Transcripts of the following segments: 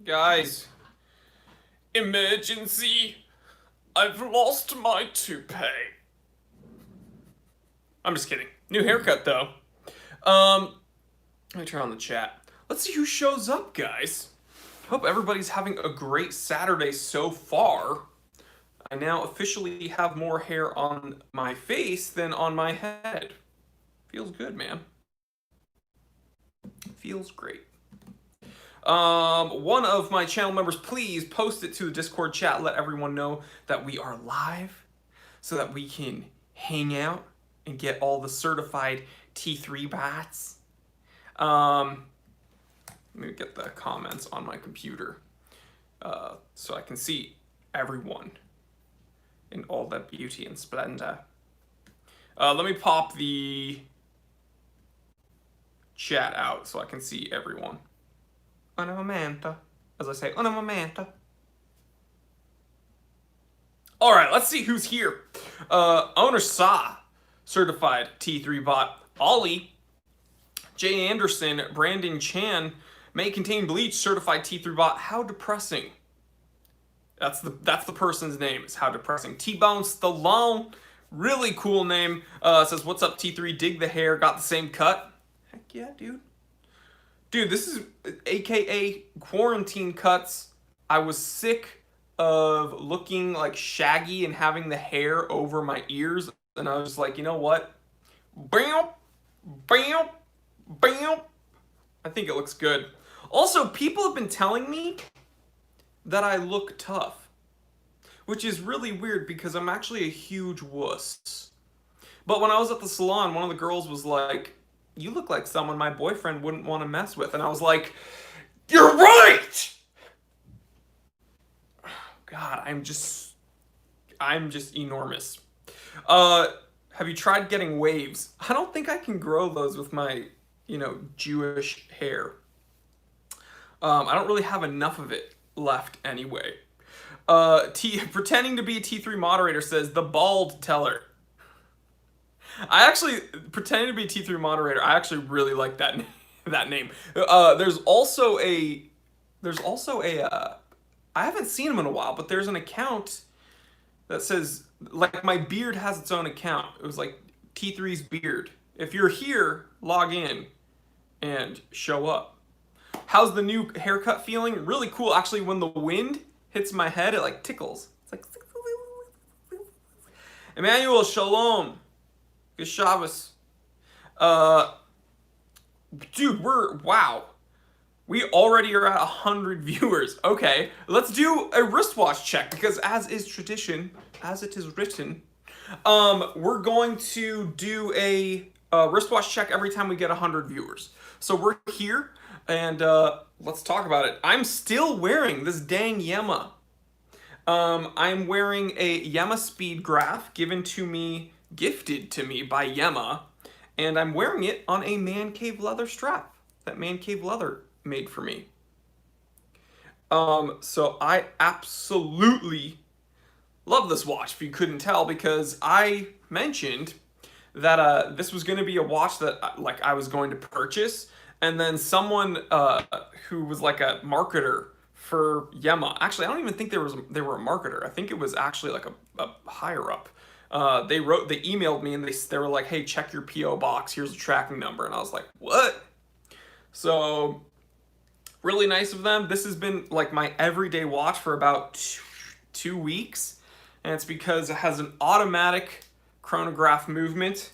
Guys, emergency. I've lost my toupee. I'm just kidding. New haircut though. Let me turn on the chat. Let's see who shows up, guys. Hope everybody's having a great Saturday so far. I now officially have more hair on my face than on my head. Feels good, man. Feels great. One of my channel members, please post it to the Discord chat. Let everyone know that we are live so that we can hang out and get all the certified T3 bots. Let me get the comments on my computer so I can see everyone in all that beauty and splendor. Let me pop the chat out so I can see everyone. Una momento. As I say, una momento. All right, let's see who's here. Owner Sa, certified T3 bot. Ollie, Jay Anderson, Brandon Chan, may contain bleach, certified T3 bot. How depressing. That's the person's name. Is How Depressing. T-Bone Stallone, really cool name. Says, what's up T3? Dig the hair. Got the same cut. Heck yeah, dude. Dude, this is AKA quarantine cuts. I was sick of looking like Shaggy and having the hair over my ears. And I was just like, you know what? Bam, bam, bam. I think it looks good. Also, people have been telling me that I look tough, which is really weird because I'm actually a huge wuss. But when I was at the salon, one of the girls was like, you look like someone my boyfriend wouldn't want to mess with. And I was like, you're right! God, I'm just enormous. Have you tried getting waves? I don't think I can grow those with my, Jewish hair. I don't really have enough of it left anyway. Pretending to be a T3 moderator says, the bald teller. Pretending to be a T3 moderator, I actually really like that name. There's also a I haven't seen him in a while, but there's an account that says, like, my beard has its own account. It was like T3's beard. If you're here, log in and show up. How's the new haircut feeling? Really cool. Actually, when the wind hits my head, it like tickles. It's like Emmanuel, shalom. Good Shabbos. Dude, wow. We already are at 100 viewers. Okay, let's do a wristwatch check because as is tradition, as it is written, we're going to do a wristwatch check every time we get 100 viewers. So we're here and let's talk about it. I'm still wearing this dang Yema. I'm wearing a Yema Speed Graph gifted to me by Yema, and I'm wearing it on a Man Cave leather strap that Man Cave Leather made for me. So I absolutely love this watch, if you couldn't tell, because I mentioned that this was going to be a watch that I was going to purchase, and then someone who was like a marketer for Yema. Actually, I don't even think they were a marketer. I think it was actually like a higher up. They emailed me and they were like, hey, check your PO box. Here's a tracking number. And I was like, what? So really nice of them. This has been like my everyday watch for about 2 weeks. And it's because it has an automatic chronograph movement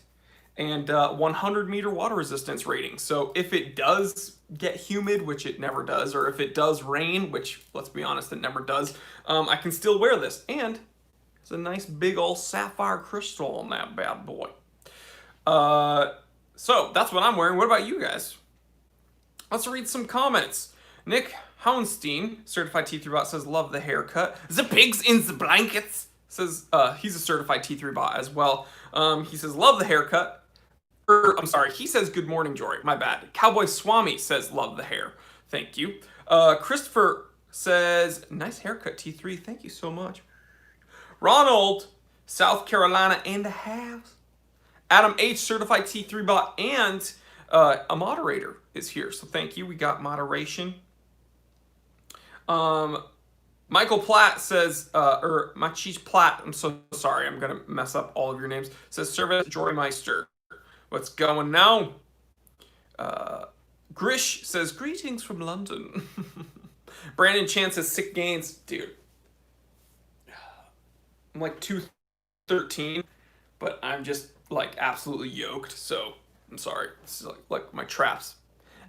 and 100-meter water resistance rating. So if it does get humid, which it never does, or if it does rain, which, let's be honest, it never does, I can still wear this. And it's a nice big old sapphire crystal on that bad boy. So that's what I'm wearing. What about you guys? Let's read some comments. Nick Hounstein, certified T3 bot, says, love the haircut. The pigs in the blankets. Says, he's a certified T3 bot as well. He says, love the haircut. I'm sorry, he says, good morning, Jory. My bad. Cowboy Swami says, love the hair. Thank you. Christopher says, nice haircut, T3. Thank you so much. Ronald, South Carolina and a half. Adam H, certified T3 bot and a moderator is here. So thank you. We got moderation. Michael Platt says, or Machis Platt, I'm so sorry, I'm gonna mess up all of your names, says Service Joymeister. What's going now? Grish says, greetings from London. Brandon Chan says, sick gains. Dude, I'm like 213, but I'm just like absolutely yoked, so I'm sorry. This is like my traps.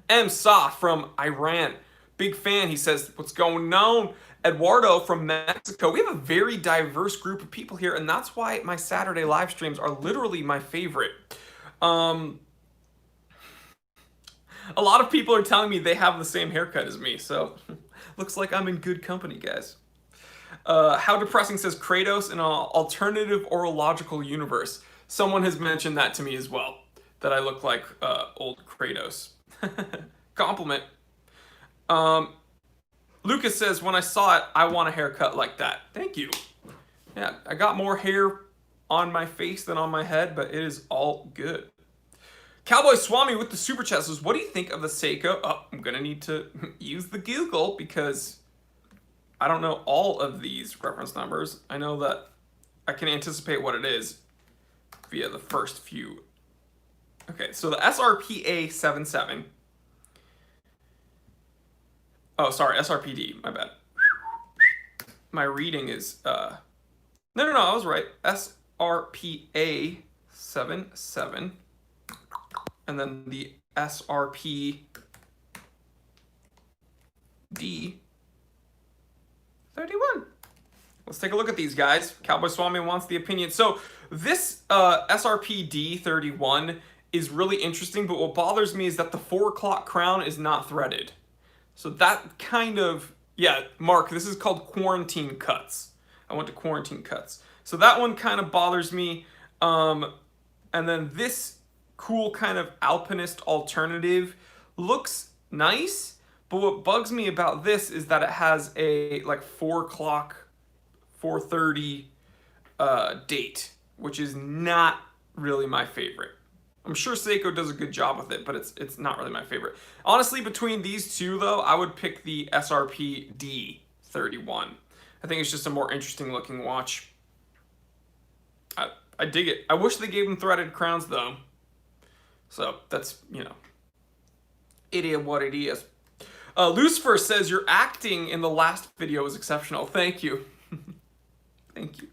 M. Sa from Iran. Big fan. He says, what's going on? Eduardo from Mexico. We have a very diverse group of people here, and that's why my Saturday live streams are literally my favorite. A lot of people are telling me they have the same haircut as me, so looks like I'm in good company, guys. How depressing says Kratos in an alternative orological universe. Someone has mentioned that to me as well, that I look like old Kratos. Compliment. Lucas says, when I saw it, I want a haircut like that. Thank you. Yeah, I got more hair on my face than on my head, but it is all good. Cowboy Swami with the super chat says, what do you think of the Seiko? Oh, I'm going to need to use the Google because I don't know all of these reference numbers. I know that I can anticipate what it is via the first few. Okay, so the SRPA 77. Oh, sorry, SRPD, my bad. My reading is, no, I was right. SRPA 77. And then the SRPD 31. Let's take a look at these guys. Cowboy Swami wants the opinion. So this SRPD 31 is really interesting, but what bothers me is that the 4 o'clock crown is not threaded. So that kind of, yeah, Mark, this is called quarantine cuts. I went to quarantine cuts. So that one kind of bothers me. And then this cool kind of alpinist alternative looks nice, but what bugs me about this is that it has a like 4 o'clock, 4:30 date, which is not really my favorite. I'm sure Seiko does a good job with it, but it's not really my favorite. Honestly, between these two though, I would pick the SRPD 31. I think it's just a more interesting looking watch. I dig it. I wish they gave them threaded crowns though. So that's, you know, idiot what it is. Lucifer says your acting in the last video was exceptional. Thank you. Thank you.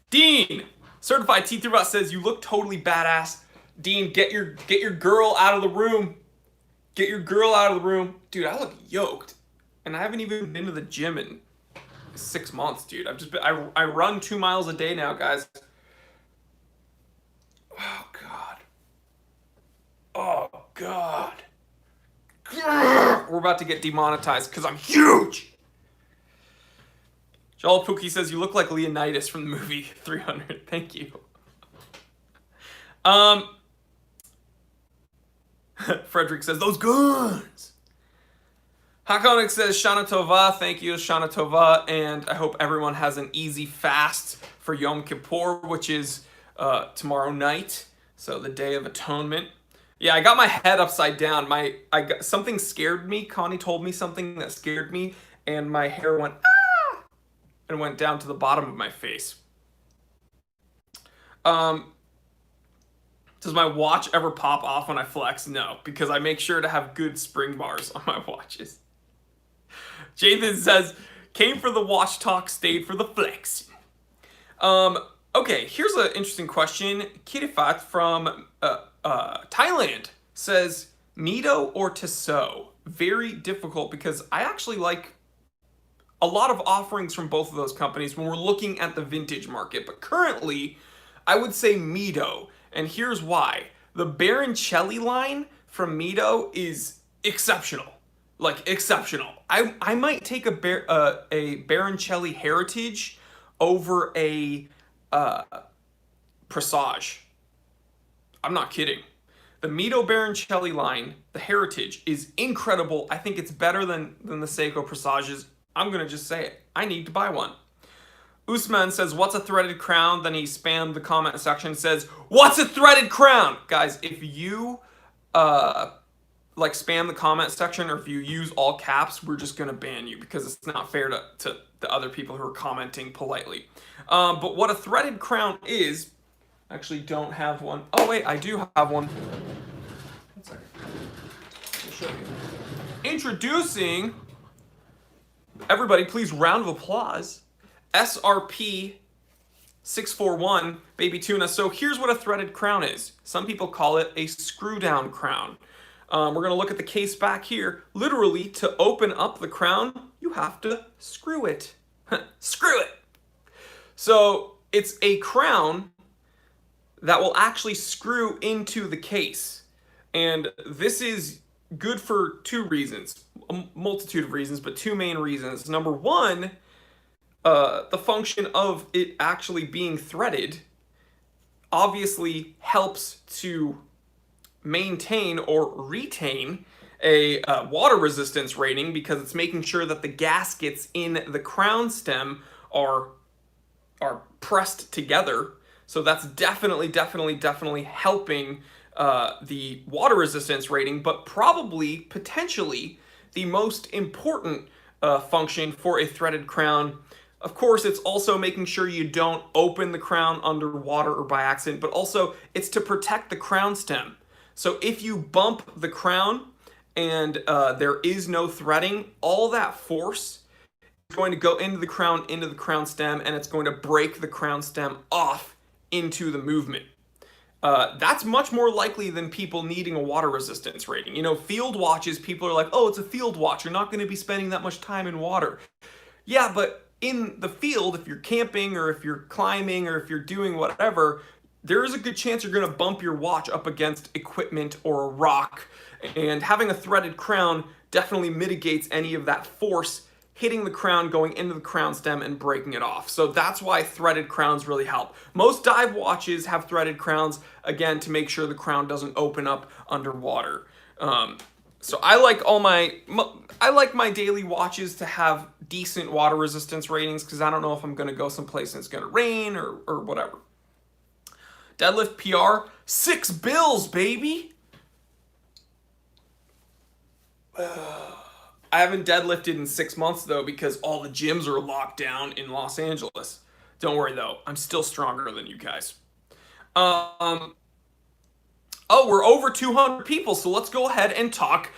Dean, Certified T3 Bot says you look totally badass. Dean, get your girl out of the room. Get your girl out of the room. Dude, I look yoked. And I haven't even been to the gym in 6 months, dude. I run 2 miles a day now, guys. Oh, God. Oh, God. We're about to get demonetized because I'm huge. Joel Pookie says, you look like Leonidas from the movie 300. Thank you. Frederick says, those guns. Hakonik says, Shana Tova. Thank you, Shana Tova. And I hope everyone has an easy fast for Yom Kippur, which is tomorrow night. So the Day of Atonement. Yeah, I got my head upside down. Something scared me. Connie told me something that scared me, and my hair went ah, and went down to the bottom of my face. Does my watch ever pop off when I flex? No, because I make sure to have good spring bars on my watches. Jathan says, came for the watch talk, stayed for the flex. Okay, here's an interesting question. Kirifat from Thailand says, Mito or Tissot? Very difficult because I actually like a lot of offerings from both of those companies when we're looking at the vintage market. But currently, I would say Mito. And here's why. The Baroncelli line from Mito is exceptional. Like, exceptional. I might take a Baroncelli Heritage over a Presage. I'm not kidding. The Mito Baroncelli line, the Heritage, is incredible. I think it's better than the Seiko Presages. I'm going to just say it. I need to buy one. Usman says, what's a threaded crown? Then he spammed the comment section and says, what's a threaded crown? Guys, if you like spam the comment section, or if you use all caps, we're just gonna ban you because it's not fair to the other people who are commenting politely. But what a threaded crown is, I actually don't have one. Oh wait, I do have one. One second. I'll show you. Introducing, everybody, please round of applause, SRP 641 Baby Tuna. So here's what a threaded crown is. Some people call it a screw down crown. We're going to look at the case back here. Literally, to open up the crown, you have to screw it. Screw it. So it's a crown that will actually screw into the case. And this is good for two reasons. A multitude of reasons, but two main reasons. Number one, the function of it actually being threaded obviously helps to maintain or retain a water resistance rating, because it's making sure that the gaskets in the crown stem are pressed together. So that's definitely helping the water resistance rating, but probably potentially the most important function for a threaded crown. Of course, it's also making sure you don't open the crown underwater or by accident, but also it's to protect the crown stem. So if you bump the crown and there is no threading, all that force is going to go into the crown stem, and it's going to break the crown stem off into the movement. That's much more likely than people needing a water resistance rating. You know, field watches, people are like, oh, it's a field watch, you're not going to be spending that much time in water. Yeah, but in the field, if you're camping or if you're climbing or if you're doing whatever, there is a good chance you're going to bump your watch up against equipment or a rock. And having a threaded crown definitely mitigates any of that force hitting the crown, going into the crown stem, and breaking it off. So that's why threaded crowns really help. Most dive watches have threaded crowns, again, to make sure the crown doesn't open up underwater. So I like my daily watches to have decent water resistance ratings, because I don't know if I'm going to go someplace and it's going to rain or whatever. Deadlift PR, $6 baby. I haven't deadlifted in 6 months though, because all the gyms are locked down in Los Angeles. Don't worry though, I'm still stronger than you guys. Oh, we're over 200 people, so let's go ahead and talk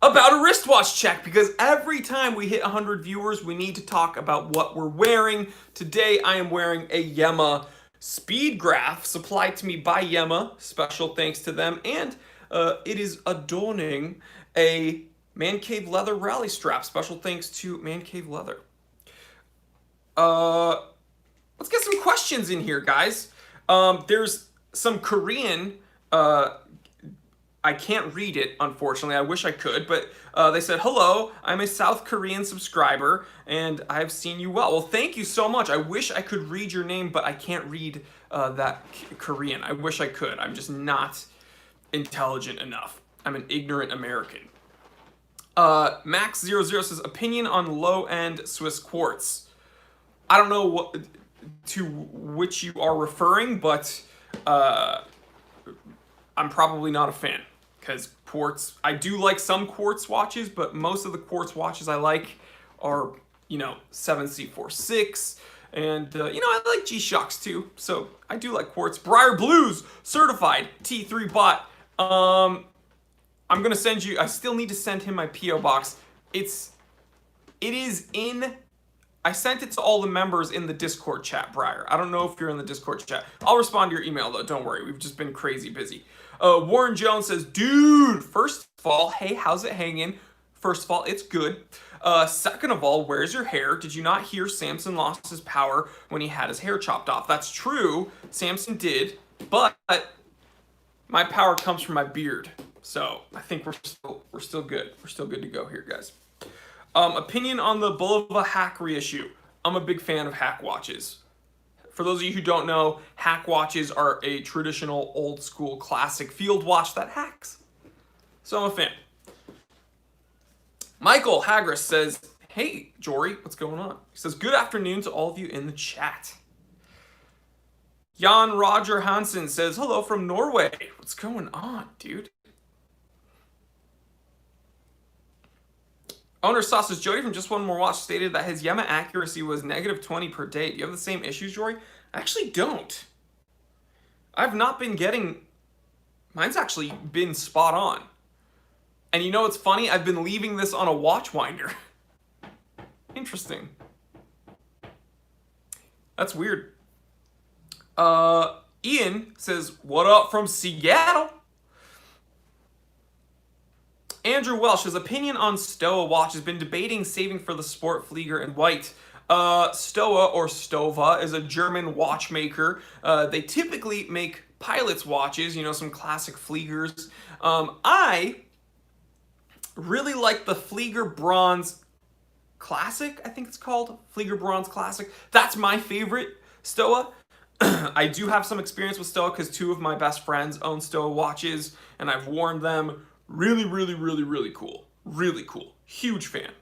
about a wristwatch check, because every time we hit 100 viewers, we need to talk about what we're wearing. Today, I am wearing a Yema Speed Graph, supplied to me by Yema. Special thanks to them. And it is adorning a Man Cave Leather rally strap. Special thanks to Man Cave Leather. Let's get some questions in here, guys. There's some Korean. I can't read it, unfortunately. I wish I could, but they said, hello, I'm a South Korean subscriber, and I've seen you well. Well, thank you so much. I wish I could read your name, but I can't read that Korean. I wish I could. I'm just not intelligent enough. I'm an ignorant American. Max00 says, opinion on low-end Swiss quartz. I don't know to which you are referring, but I'm probably not a fan. Because quartz, I do like some quartz watches, but most of the quartz watches I like are, 7C46, and, I like G-Shocks too, so I do like quartz. Briar Blues, certified, T3 bot. I'm going to send you, I still need to send him my P.O. box. It is in, I sent it to all the members in the Discord chat, Briar. I don't know if you're in the Discord chat. I'll respond to your email, though, don't worry. We've just been crazy busy. Warren Jones says, dude, first of all, hey, how's it hanging? First of all, it's good. Second of all, where's your hair? Did you not hear Samson lost his power when he had his hair chopped off? That's true, Samson did, but my power comes from my beard. So I think we're still good. We're still good to go here, guys. Opinion on the Bulova hack reissue. I'm a big fan of hack watches. For those of you who don't know, hack watches are a traditional old school classic field watch that hacks. So I'm a fan. Michael Hagris says, hey, Jory, what's going on? He says, good afternoon to all of you in the chat. Jan Roger Hansen says, hello from Norway. What's going on, dude? Owner Sauces Jody from Just One More Watch stated that his Yema accuracy was -20 per day. Do you have the same issues, Jory? I actually don't. I've not been getting... Mine's actually been spot on. And you know what's funny? I've been leaving this on a watch winder. Interesting. That's weird. Ian says, what up from Seattle? Andrew Welsh, his opinion on Stowa watch has been debating saving for the Sport Flieger in white. Stowa, or Stova, is a German watchmaker. They typically make pilot's watches, you know, some classic Fliegers. I really like the Flieger Bronze Classic, I think it's called. Flieger Bronze Classic. That's my favorite Stowa. I do have some experience with Stowa because 2 of my best friends own Stowa watches, and I've worn them. Really, really, really, really cool. Really cool. Huge fan.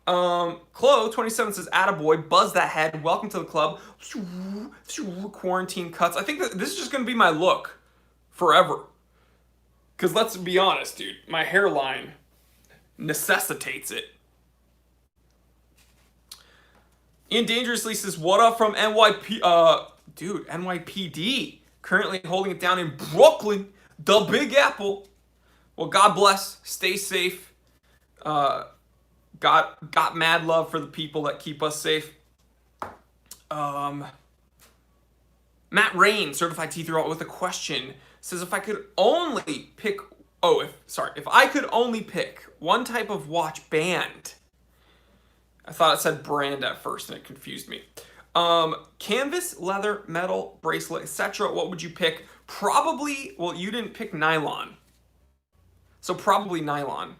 Chloe27 says, attaboy, buzz that head, welcome to the club. Quarantine cuts. I think that this is just going to be my look forever. Because let's be honest, dude, my hairline necessitates it. Ian Dangerously says, what up from NYPD. Currently holding it down in Brooklyn, the Big Apple. Well, God bless. Stay safe. Got mad love for the people that keep us safe. Matt Rain, certified T3 with a question, says if I could only pick... if I could only pick one type of watch band... I thought it said brand at first and it confused me. Canvas, leather, metal, bracelet, etc. What would you pick? Probably... Well, you didn't pick nylon. So probably nylon.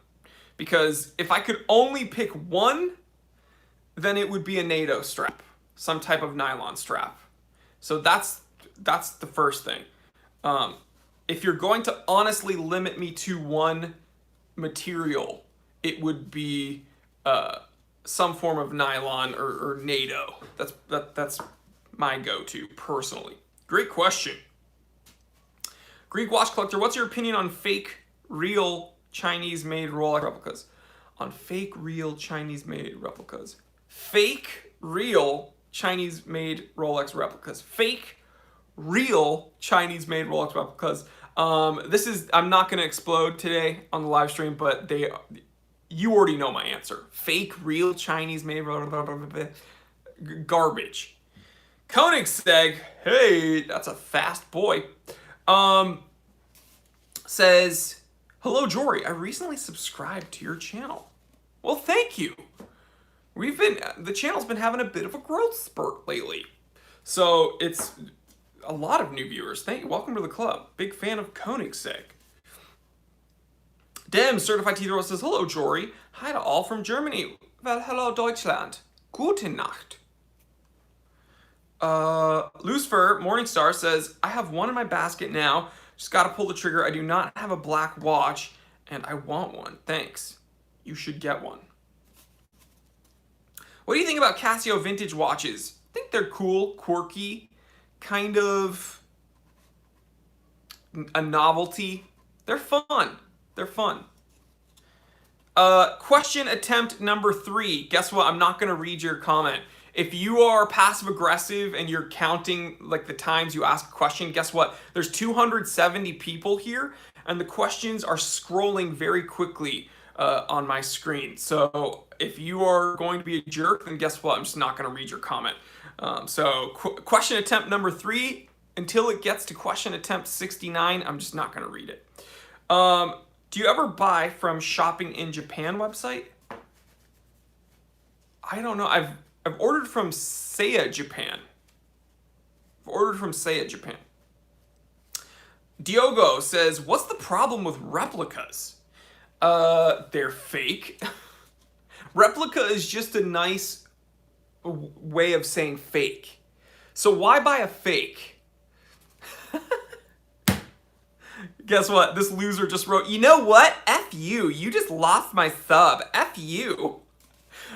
Because if I could only pick one, then it would be a NATO strap. Some type of nylon strap. So that's the first thing. If you're going to honestly limit me to one material, it would be some form of nylon or NATO. That's my go-to personally. Great question. Greek Watch Collector, what's your opinion on fake, real Chinese-made Rolex replicas? On fake, real Chinese-made replicas. Fake, real Chinese-made Rolex replicas. Fake, real Chinese-made Rolex replicas. I'm not going to explode today on the live stream, but you already know my answer. Fake, real Chinese-made garbage. Koenigsegg, hey, that's a fast boy. Says, hello, Jory. I recently subscribed to your channel. Well, thank you. The channel's been having a bit of a growth spurt lately. So it's a lot of new viewers. Thank you. Welcome to the club. Big fan of Koenigsegg. Dem, certified T3 says, hello, Jory. Hi to all from Germany. Well, hello, Deutschland. Gute Nacht. Lucifer Morningstar says, I have one in my basket now. Just gotta pull the trigger. I do not have a black watch, and I want one. Thanks. You should get one. What do you think about Cassio vintage watches? I think they're cool, quirky, kind of a novelty. They're fun. They're fun. Question attempt number 3. Guess what? I'm not gonna read your comment. If you are passive-aggressive and you're counting like the times you ask a question, guess what? There's 270 people here, and the questions are scrolling very quickly on my screen. So if you are going to be a jerk, then guess what? I'm just not going to read your comment. Question attempt number 3, until it gets to question attempt 69, I'm just not going to read it. Do you ever buy from Shopping in Japan website? I don't know. I've ordered from Seiya Japan. Diogo says, what's the problem with replicas? They're fake. Replica is just a nice way of saying fake. So why buy a fake? Guess what? This loser just wrote, you know what? F you. You just lost my sub. F you.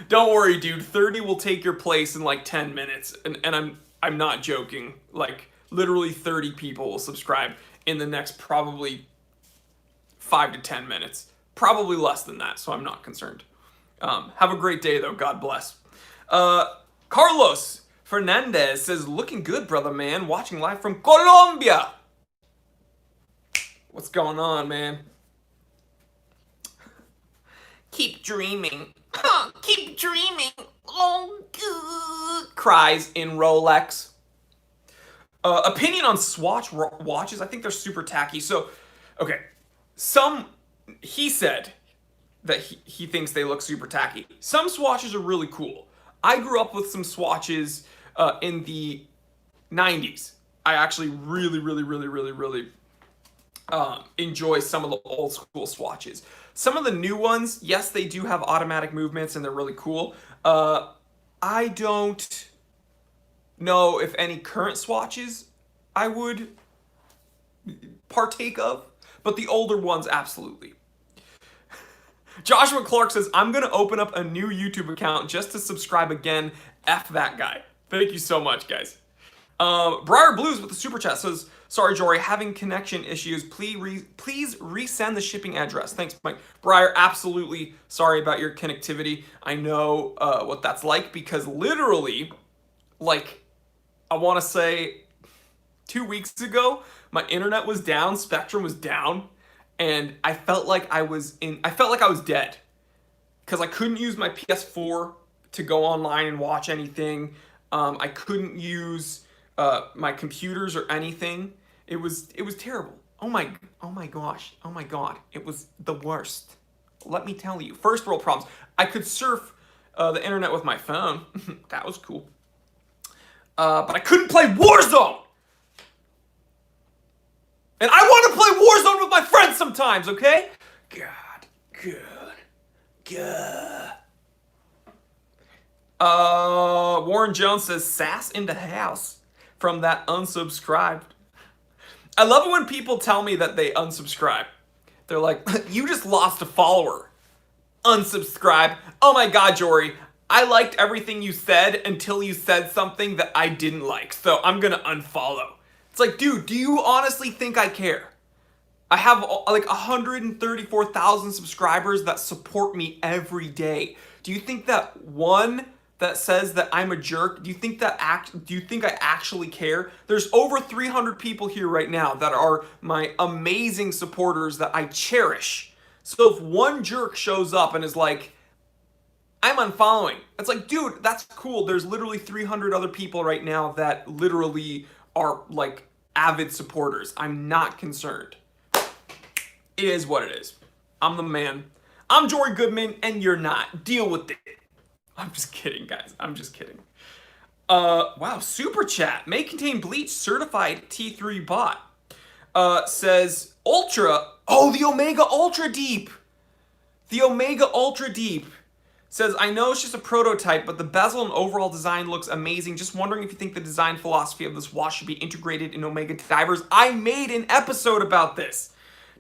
Don't worry, dude. 30 will take your place in like 10 minutes. And I'm not joking. Like, literally 30 people will subscribe in the next probably 5 to 10 minutes. Probably less than that, so I'm not concerned. Have a great day, though. God bless. Carlos Fernandez says, looking good, brother, man. Watching live from Colombia. What's going on, man? Keep dreaming. Keep dreaming. Oh, good. Cries in Rolex. Opinion on Swatch watches. I think they're super tacky. So, okay. He said that he thinks they look super tacky. Some swatches are really cool. I grew up with some swatches in the 90s. I actually really enjoy some of the old school swatches. Some of the new ones, yes, they do have automatic movements and they're really cool. I don't know if any current swatches I would partake of, but the older ones, absolutely. Joshua Clark says, I'm going to open up a new YouTube account just to subscribe again. F that guy. Thank you so much, guys. Briar Blues with the super chat says, sorry, Jory, having connection issues. Please resend the shipping address. Thanks, Mike. Briar, absolutely sorry about your connectivity. I know what that's like because literally, like, I want to say 2 weeks ago, my internet was down, Spectrum was down, and I felt like I was dead because I couldn't use my PS4 to go online and watch anything. I couldn't use my computers or anything. It was terrible. Oh my gosh. Oh my God. It was the worst. Let me tell you. First world problems. I could surf the internet with my phone. That was cool. But I couldn't play Warzone. And I want to play Warzone with my friends sometimes, okay? God. Warren Jones says, sass in the house from that unsubscribed. I love it when people tell me that they unsubscribe. They're like, you just lost a follower. Unsubscribe. Oh my God, Jory. I liked everything you said until you said something that I didn't like. So I'm going to unfollow. It's like, dude, do you honestly think I care? I have like 134,000 subscribers that support me every day. Do you think that one that says that I'm a jerk, do you think I actually care? There's over 300 people here right now that are my amazing supporters that I cherish. So if one jerk shows up and is like, I'm unfollowing, it's like, dude, that's cool. There's literally 300 other people right now that literally are like avid supporters. I'm not concerned. It is what it is. I'm the man. I'm Jory Goodman and you're not. Deal with it. I'm just kidding, guys. I'm just kidding. Wow, super chat. May contain bleach certified T3 bot. Says Ultra. Oh, the Omega Ultra Deep. The Omega Ultra Deep. Says, I know it's just a prototype, but the bezel and overall design looks amazing. Just wondering if you think the design philosophy of this watch should be integrated in Omega divers. I made an episode about this.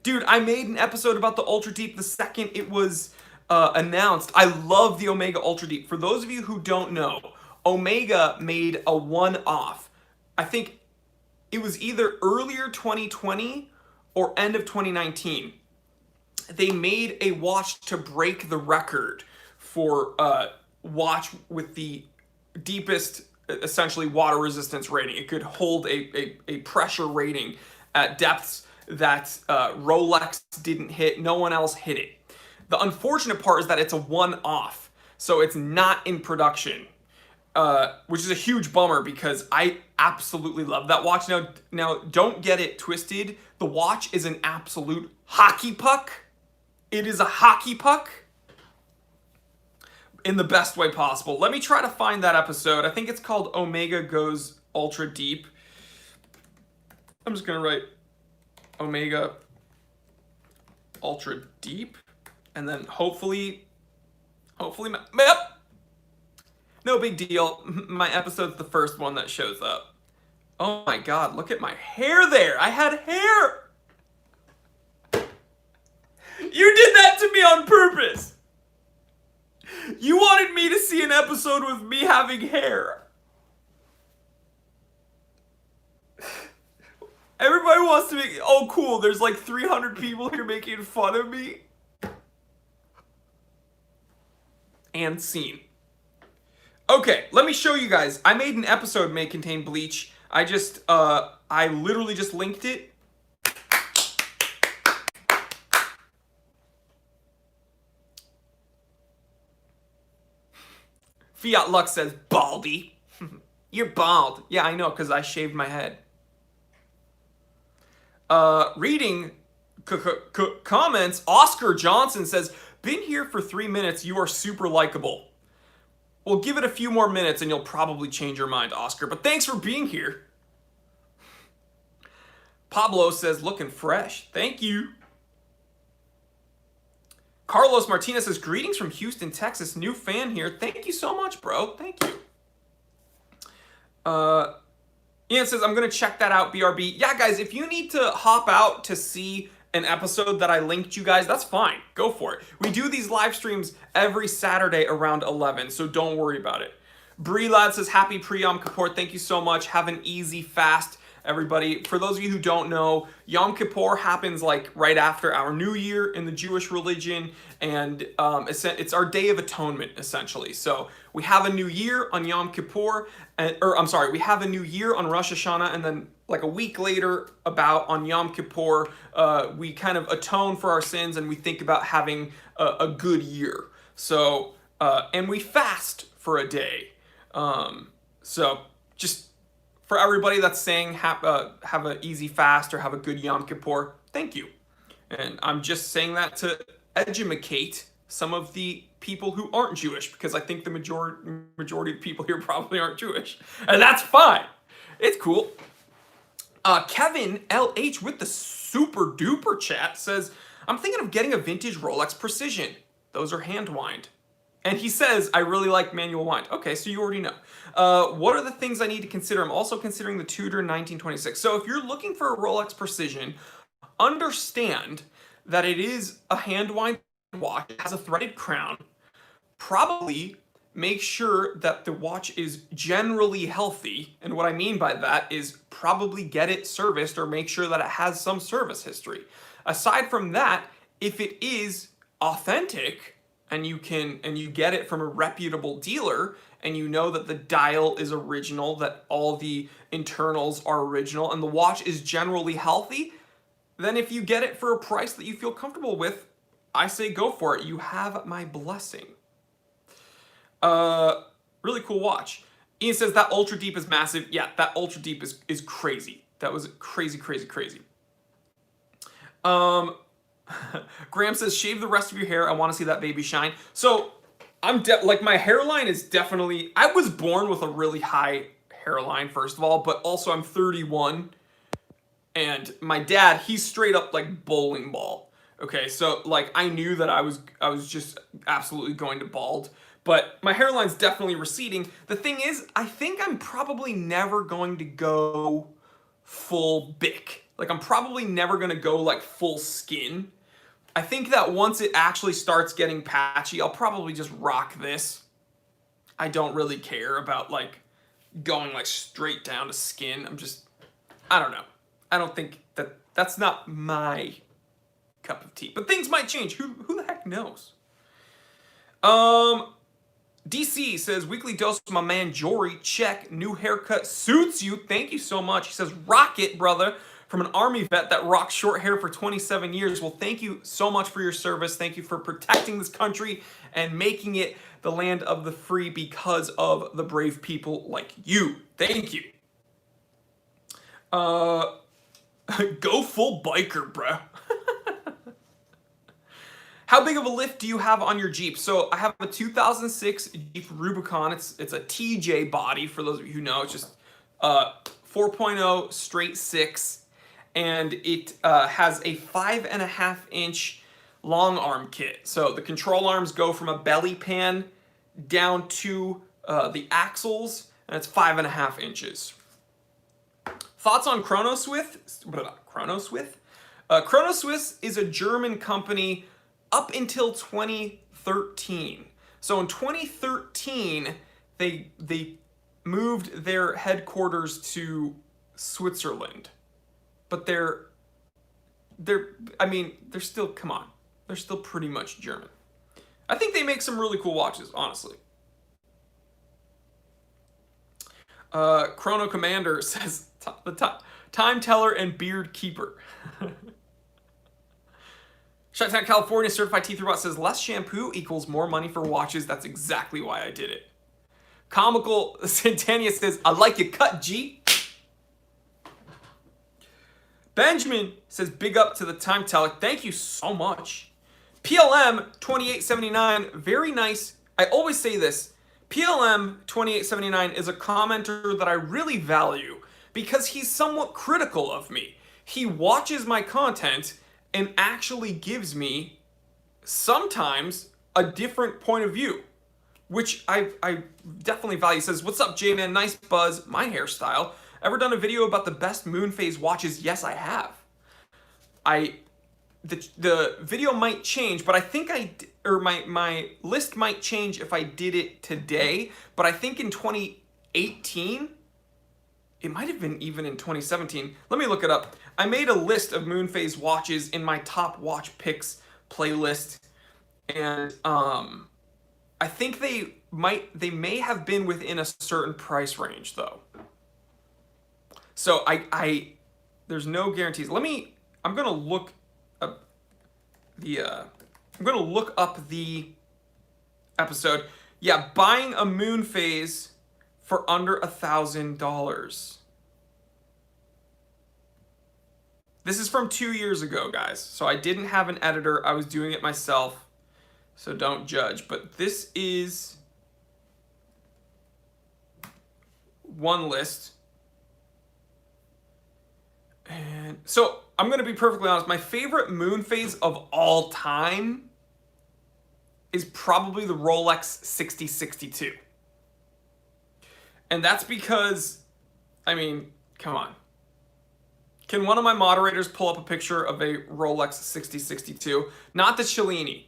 Dude, I made an episode about the Ultra Deep the second it was announced. I love the Omega Ultra Deep. For those of you who don't know, Omega made a one-off. I think it was either earlier 2020 or end of 2019. They made a watch to break the record for watch with the deepest, essentially, water resistance rating. It could hold a pressure rating at depths that Rolex didn't hit. No one else hit it. The unfortunate part is that it's a one-off, so it's not in production, which is a huge bummer because I absolutely love that watch. Now, don't get it twisted. The watch is an absolute hockey puck. It is a hockey puck in the best way possible. Let me try to find that episode. I think it's called Omega Goes Ultra Deep. I'm just going to write Omega Ultra Deep. And then hopefully, yep. No big deal. My episode's the first one that shows up. Oh my God, look at my hair there. I had hair. You did that to me on purpose. You wanted me to see an episode with me having hair. Everybody wants to make, oh cool, there's like 300 people here making fun of me. and seen. Okay, let me show you guys. I made an episode may contain bleach. I literally just linked it. Fiat Lux says, baldy. You're bald. Yeah, I know, because I shaved my head. Reading comments, Oscar Johnson says, been here for 3 minutes. You are super likable. Well, give it a few more minutes and you'll probably change your mind, Oscar. But thanks for being here. Pablo says, looking fresh. Thank you. Carlos Martinez says, greetings from Houston, Texas. New fan here. Thank you so much, bro. Thank you. Ian says, I'm going to check that out, BRB. Yeah, guys, if you need to hop out to see an episode that I linked you guys, that's fine. Go for it. We do these live streams every Saturday around 11, so don't worry about it. Bree Lad says, happy pre-Yom Kippur. Thank you so much. Have an easy fast, everybody. For those of you who don't know, Yom Kippur happens like right after our New Year in the Jewish religion, and it's our Day of Atonement, essentially. So we have a new year on Yom Kippur, we have a new year on Rosh Hashanah, and then like a week later, about on Yom Kippur, we kind of atone for our sins and we think about having a good year. So, and we fast for a day. So just for everybody that's saying have an easy fast or have a good Yom Kippur, thank you. And I'm just saying that to educate some of the people who aren't Jewish, because I think the majority of people here probably aren't Jewish. And that's fine. It's cool. Kevin LH with the super duper chat says, I'm thinking of getting a vintage Rolex Precision. Those are hand wind. And he says, I really like manual wind. Okay, so you already know. What are the things I need to consider? I'm also considering the Tudor 1926. So if you're looking for a Rolex Precision, understand that it is a hand wind watch. It has a threaded crown. Probably make sure that the watch is generally healthy. And what I mean by that is probably get it serviced or make sure that it has some service history. Aside from that, if it is authentic and you get it from a reputable dealer and you know that the dial is original, that all the internals are original, and the watch is generally healthy, then if you get it for a price that you feel comfortable with, I say go for it. You have my blessing. Really cool watch. Ian says that ultra deep is massive. Yeah, that ultra deep is crazy. That was crazy, crazy, crazy. Graham says, shave the rest of your hair. I want to see that baby shine. So I'm like, my hairline is definitely, I was born with a really high hairline, first of all, but also I'm 31 and my dad, he's straight up like bowling ball. Okay. So like, I knew that I was just absolutely going to bald. But my hairline's definitely receding. The thing is, I think I'm probably never going to go full Bic. Like, I'm probably never going to go, like, full skin. I think that once it actually starts getting patchy, I'll probably just rock this. I don't really care about, like, going, like, straight down to skin. I don't know. I don't think that's not my cup of tea. But things might change. Who the heck knows? DC says, weekly dose of my man Jory. Check. New haircut suits you. Thank you so much. He says, rock it, brother. From an Army vet that rocked short hair for 27 years. Well, thank you so much for your service. Thank you for protecting this country and making it the land of the free because of the brave people like you. Thank you. Go full biker, bruh. How big of a lift do you have on your Jeep? So I have a 2006 Jeep Rubicon. It's a TJ body, for those of you who know. It's just 4.0 straight 6. And it has a 5.5-inch long arm kit. So the control arms go from a belly pan down to the axles, and it's 5.5 inches. Thoughts on Chronoswift? Chronoswift? Chronoswift is a German company up until 2013. So in 2013, they moved their headquarters to Switzerland. But they're still, come on. They're still pretty much German. I think they make some really cool watches, honestly. Chrono Commander says the time teller and beard keeper. Chi-Town, California certified T3 bot says less shampoo equals more money for watches. That's exactly why I did it. Comical Centennia says, I like your cut, G. Benjamin says, big up to the time teller. Thank you so much. PLM 2879, very nice. I always say this. PLM 2879 is a commenter that I really value because he's somewhat critical of me. He watches my content and actually gives me sometimes a different point of view, which I definitely value. He says, what's up, J-Man? Nice buzz. My hairstyle. Ever done a video about the best moon phase watches? Yes, I have. The video might change, but I think my list might change if I did it today. But I think in 2018, it might have been even in 2017. Let me look it up. I made a list of moon phase watches in my top watch picks playlist, and I think they may have been within a certain price range though. So there's no guarantees. I'm gonna look up the episode. Yeah, buying a moon phase for under $1,000. This is from 2 years ago, guys. So I didn't have an editor. I was doing it myself. So don't judge. But this is one list. And so I'm going to be perfectly honest. My favorite moon phase of all time is probably the Rolex 6062. And that's because, I mean, come on. Can one of my moderators pull up a picture of a Rolex 6062? Not the Cellini.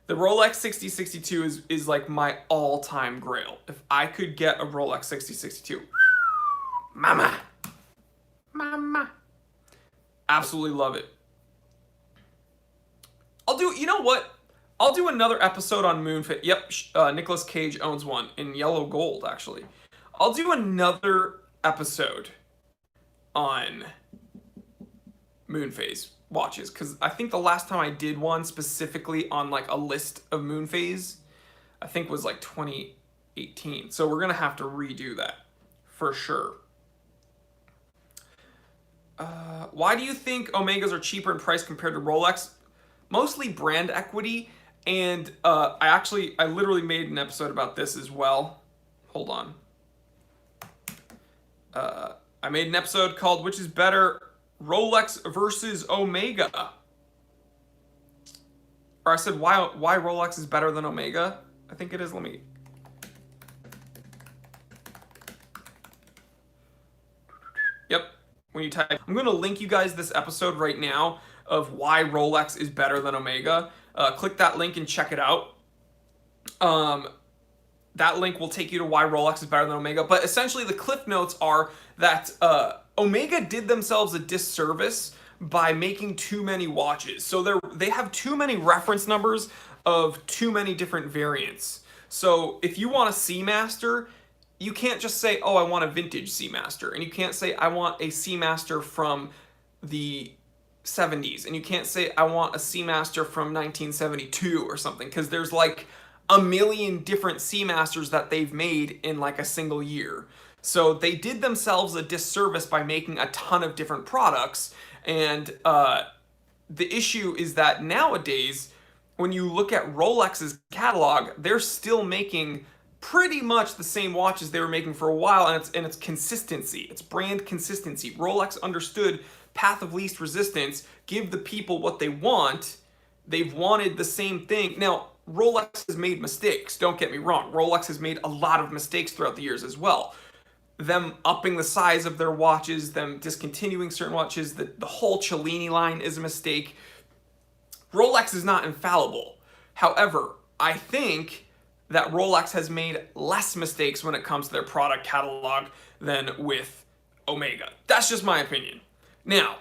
The Rolex 6062 is like my all-time grail. If I could get a Rolex 6062, mama. Absolutely love it. You know what? I'll do another episode on Moonfit. Yep, Nicolas Cage owns one in yellow gold, actually. I'll do another episode on moon phase watches, because I think the last time I did one specifically on like a list of moon phase, I think was like 2018. So we're gonna have to redo that for sure. Why do you think Omegas are cheaper in price compared to Rolex? Mostly brand equity, and I literally made an episode about this as well. Hold on. I made an episode called Which is Better, Rolex versus Omega. Or I said why Rolex is better than Omega. I think it is. Let me. Yep. When you type, I'm going to link you guys this episode right now of why Rolex is better than Omega. Click that link and check it out. That link will take you to why Rolex is better than Omega. But essentially the cliff notes are that Omega did themselves a disservice by making too many watches. So they have too many reference numbers of too many different variants. So if you want a Seamaster, you can't just say, oh, I want a vintage Seamaster. And you can't say, I want a Seamaster from the 70s. And you can't say, I want a Seamaster from 1972 or something. Because there's like a million different Seamasters that they've made in like a single year. So they did themselves a disservice by making a ton of different products. And the issue is that nowadays, when you look at Rolex's catalog, they're still making pretty much the same watches they were making for a while, and it's consistency. It's brand consistency. Rolex understood path of least resistance, give the people what they want. They've wanted the same thing. Now, Rolex has made mistakes, don't get me wrong. Rolex has made a lot of mistakes throughout the years as well. Them upping the size of their watches, them discontinuing certain watches, the whole Cellini line is a mistake. Rolex is not infallible. However, I think that Rolex has made less mistakes when it comes to their product catalog than with Omega. That's just my opinion. Now,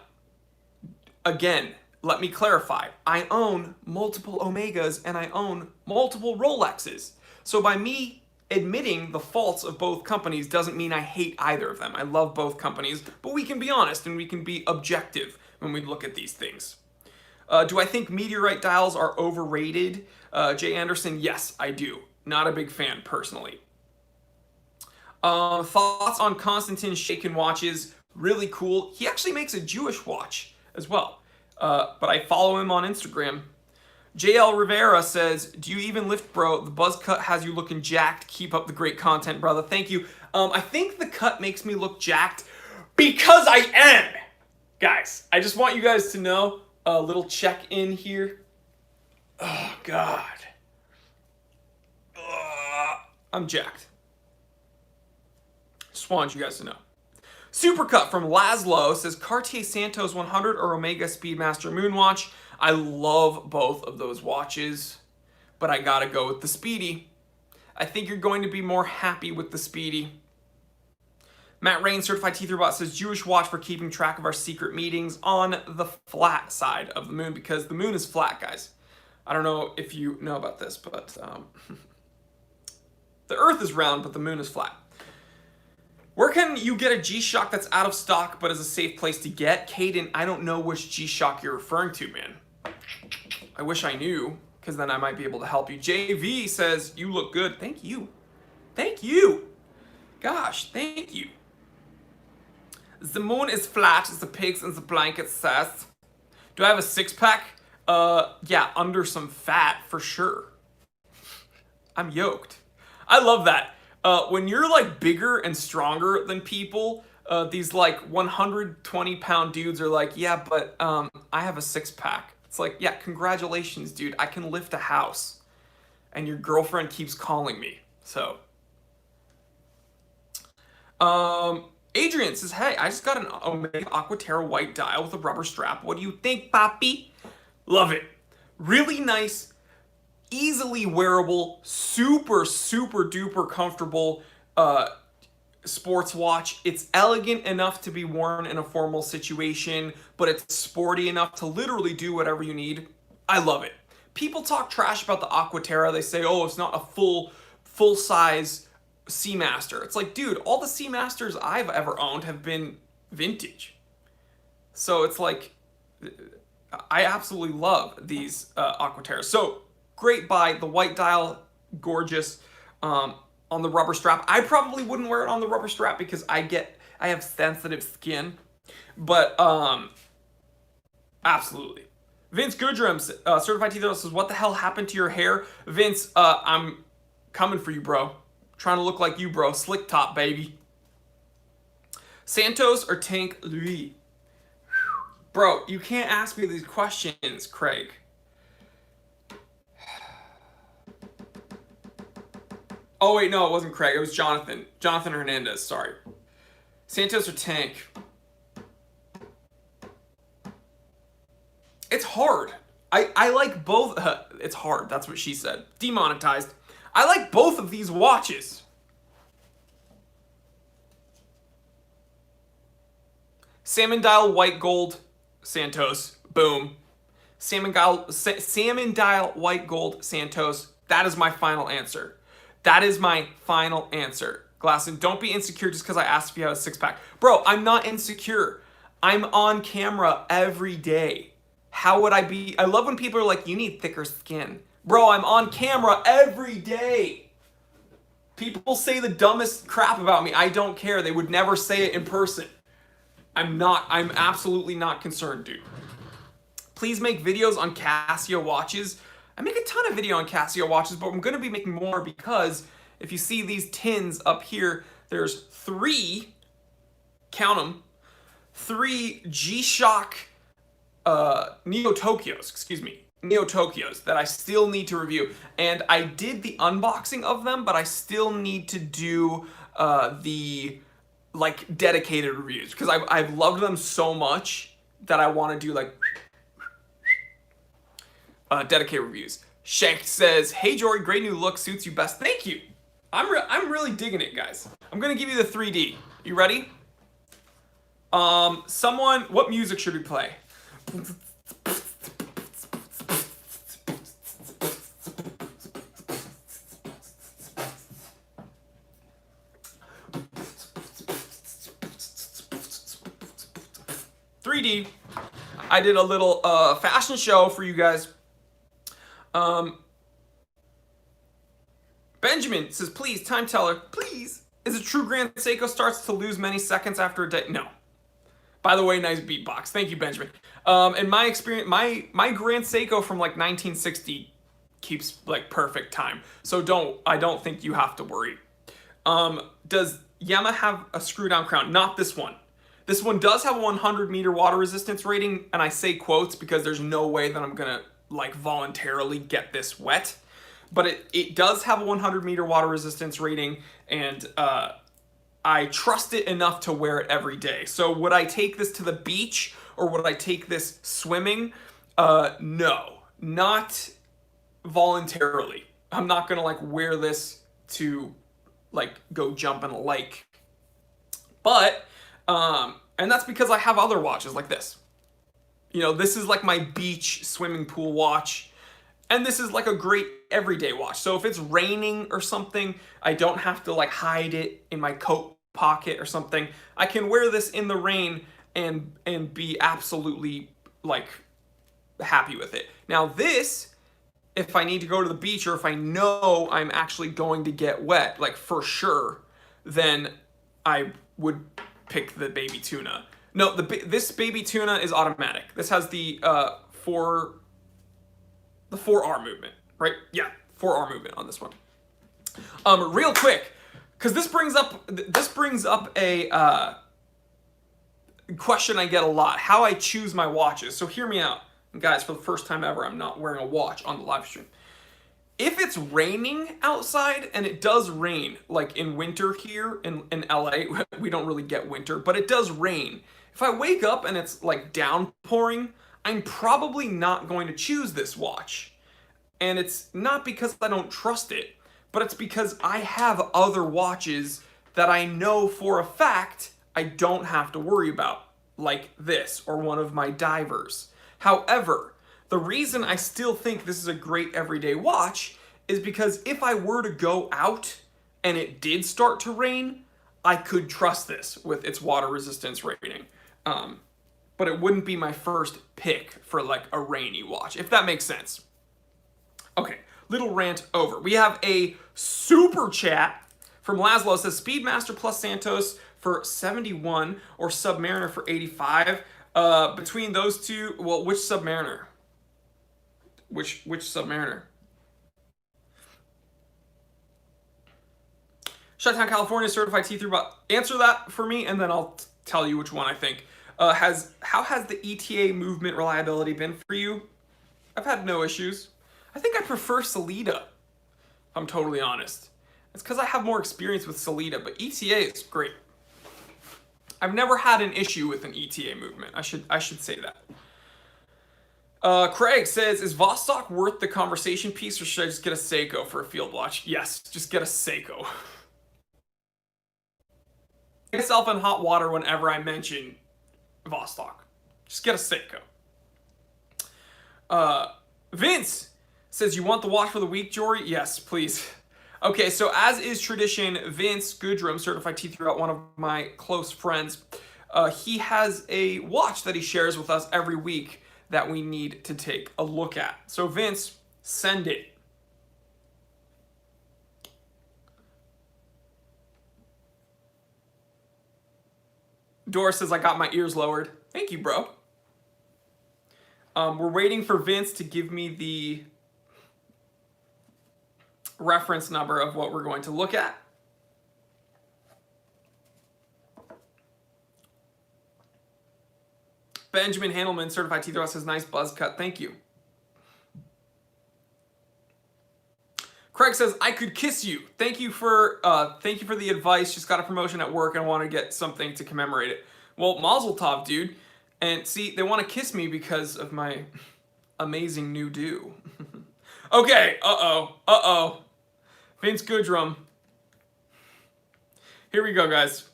again, let me clarify. I own multiple Omegas and I own multiple Rolexes. So by me admitting the faults of both companies doesn't mean I hate either of them. I love both companies, but we can be honest and we can be objective when we look at these things. Do I think meteorite dials are overrated? Jay Anderson, yes, I do. Not a big fan, personally. Thoughts on Konstantin Shakin watches? Really cool. He actually makes a Jewish watch as well. But I follow him on Instagram. JL Rivera says, do you even lift, bro? The buzz cut has you looking jacked. Keep up the great content, brother. Thank you. I think the cut makes me look jacked because I am. Guys, I just want you guys to know, a little check in here. Oh, God. I'm jacked. Just want you guys to know. Supercut from Laszlo says, Cartier Santos 100 or Omega Speedmaster Moonwatch. I love both of those watches, but I gotta go with the Speedy. I think you're going to be more happy with the Speedy. Matt Rain, Certified T3 Bot, says, Jewish watch for keeping track of our secret meetings on the flat side of the moon, because the moon is flat, guys. I don't know if you know about this, but the Earth is round, but the moon is flat. Where can you get a G-Shock that's out of stock but is a safe place to get? Caden, I don't know which G-Shock you're referring to, man. I wish I knew, because then I might be able to help you. JV says, you look good. Thank you. Thank you. Gosh, thank you. The moon is flat as the pigs and the blanket says. Do I have a six-pack? Yeah, under some fat, for sure. I'm yoked. I love that. When you're like bigger and stronger than people, these like 120-pound dudes are like, yeah, but I have a six-pack. It's like, yeah, congratulations, dude. I can lift a house. And your girlfriend keeps calling me. So. Adrian says, hey, I just got an Omega Aquaterra white dial with a rubber strap. What do you think, papi? Love it. Really nice, easily wearable, super, super duper comfortable sports watch. It's elegant enough to be worn in a formal situation, but it's sporty enough to literally do whatever you need. I love it. People talk trash about the Aquaterra. They say, oh, it's not a full-size Seamaster. It's like, dude, all the Seamasters I've ever owned have been vintage. So it's like, I absolutely love these Aquaterras. So great buy. The white dial, gorgeous. On the rubber strap, I probably wouldn't wear it on the rubber strap because I have sensitive skin. But absolutely. Vince Goodrum, Certified Teeth says, what the hell happened to your hair? Vince, I'm coming for you, bro. Trying to look like you, bro. Slick top, baby. Santos or Tank Louis? Bro, you can't ask me these questions, Craig. Oh, wait, no, it wasn't Craig. It was Jonathan. Jonathan Hernandez, sorry. Santos or Tank? It's hard. I like both. It's hard. That's what she said. Demonetized. I like both of these watches. Salmon dial, white gold, Santos. Boom. Salmon dial, white gold, Santos. That is my final answer. That is my final answer. Glasson, don't be insecure just because I asked if you have a six-pack. Bro, I'm not insecure. I'm on camera every day. How would I be? I love when people are like, you need thicker skin. Bro, I'm on camera every day. People say the dumbest crap about me. I don't care. They would never say it in person. I'm absolutely not concerned, dude. Please make videos on Cassio watches. I make a ton of video on Cassio watches, but I'm going to be making more because if you see these tins up here, there's 3, count them, 3 G-Shock Neo Tokyos that I still need to review. And I did the unboxing of them, but I still need to do the like dedicated reviews because I've loved them so much that I want to do like dedicated reviews. Shank says, hey Jory, great new look, suits you best. Thank you. I'm really digging it, guys. I'm gonna give you the 3D. You ready? What music should we play? 3D. I did a little fashion show for you guys. Benjamin says, please, time teller, please. Is it true Grand Seiko starts to lose many seconds after a day? No. By the way, nice beatbox. Thank you, Benjamin. In my experience, my Grand Seiko from like 1960 keeps like perfect time. So I don't think you have to worry. Does Yamaha have a screw down crown? Not this one. This one does have a 100-meter water resistance rating, and I say quotes because there's no way that I'm gonna like voluntarily get this wet. But it does have a 100-meter water resistance rating, and I trust it enough to wear it every day. So would I take this to the beach, or would I take this swimming? No, not voluntarily. I'm not gonna like wear this to like go jump in a lake. But and that's because I have other watches like this. You know, this is like my beach swimming pool watch, and this is like a great everyday watch. So if it's raining or something, I don't have to like hide it in my coat pocket or something. I can wear this in the rain and be absolutely like happy with it. Now this, if I need to go to the beach, or if I know I'm actually going to get wet, like for sure, then I would pick the baby tuna. No, this baby tuna is automatic. This has the 4R movement, right? Yeah, 4R movement on this one. Real quick, because this brings up a question I get a lot: how I choose my watches. So hear me out, and guys. For the first time ever, I'm not wearing a watch on the live stream. If it's raining outside, and it does rain, like in winter here in LA, we don't really get winter, but it does rain. If I wake up and it's like downpouring, I'm probably not going to choose this watch. And it's not because I don't trust it, but it's because I have other watches that I know for a fact I don't have to worry about, like this, or one of my divers. However, the reason I still think this is a great everyday watch is because if I were to go out and it did start to rain, I could trust this with its water resistance rating. But it wouldn't be my first pick for like a rainy watch, if that makes sense. Okay, little rant over. We have a super chat from Laszlo. It says Speedmaster plus Santos for 71 or Submariner for 85. Between those two, well, which Submariner? Which Submariner? Chi-Town, California, certified T3 bot. Answer that for me, and then I'll tell you which one I think. How has the ETA movement reliability been for you? I've had no issues. I think I prefer Sellita, if I'm totally honest. It's because I have more experience with Sellita, but ETA is great. I've never had an issue with an ETA movement. I should say that. Craig says, is Vostok worth the conversation piece, or should I just get a Seiko for a field watch? Yes, just get a Seiko. Get myself in hot water whenever I mention Vostok. Just get a Seiko. Vince says, you want the watch for the week, Jory? Yes, please. Okay, so as is tradition, Vince Goodrum, certified T3 one of my close friends, he has a watch that he shares with us every week that we need to take a look at. So Vince, send it. Doris says, I got my ears lowered. Thank you, bro. We're waiting for Vince to give me the reference number of what we're going to look at. Benjamin Handelman, certified T3, says, nice buzz cut. Thank you. Craig says, I could kiss you. Thank you for the advice. Just got a promotion at work and want to get something to commemorate it. Well, mazel tov, dude. And see, they want to kiss me because of my amazing new do. Okay, uh-oh. Vince Goodrum. Here we go, guys.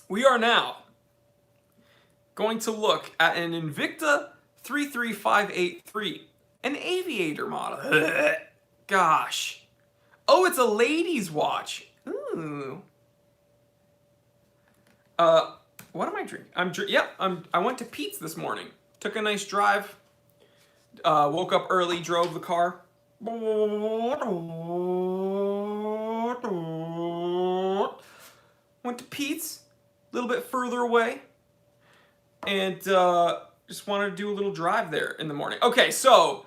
We are now going to look at an Invicta 33583, an Aviator model. Gosh. Oh, it's a ladies' watch. Ooh. What am I drinking? I went to Pete's this morning. Took a nice drive. Woke up early, drove the car. Went to Pete's, a little bit further away. And just wanted to do a little drive there in the morning. Okay, so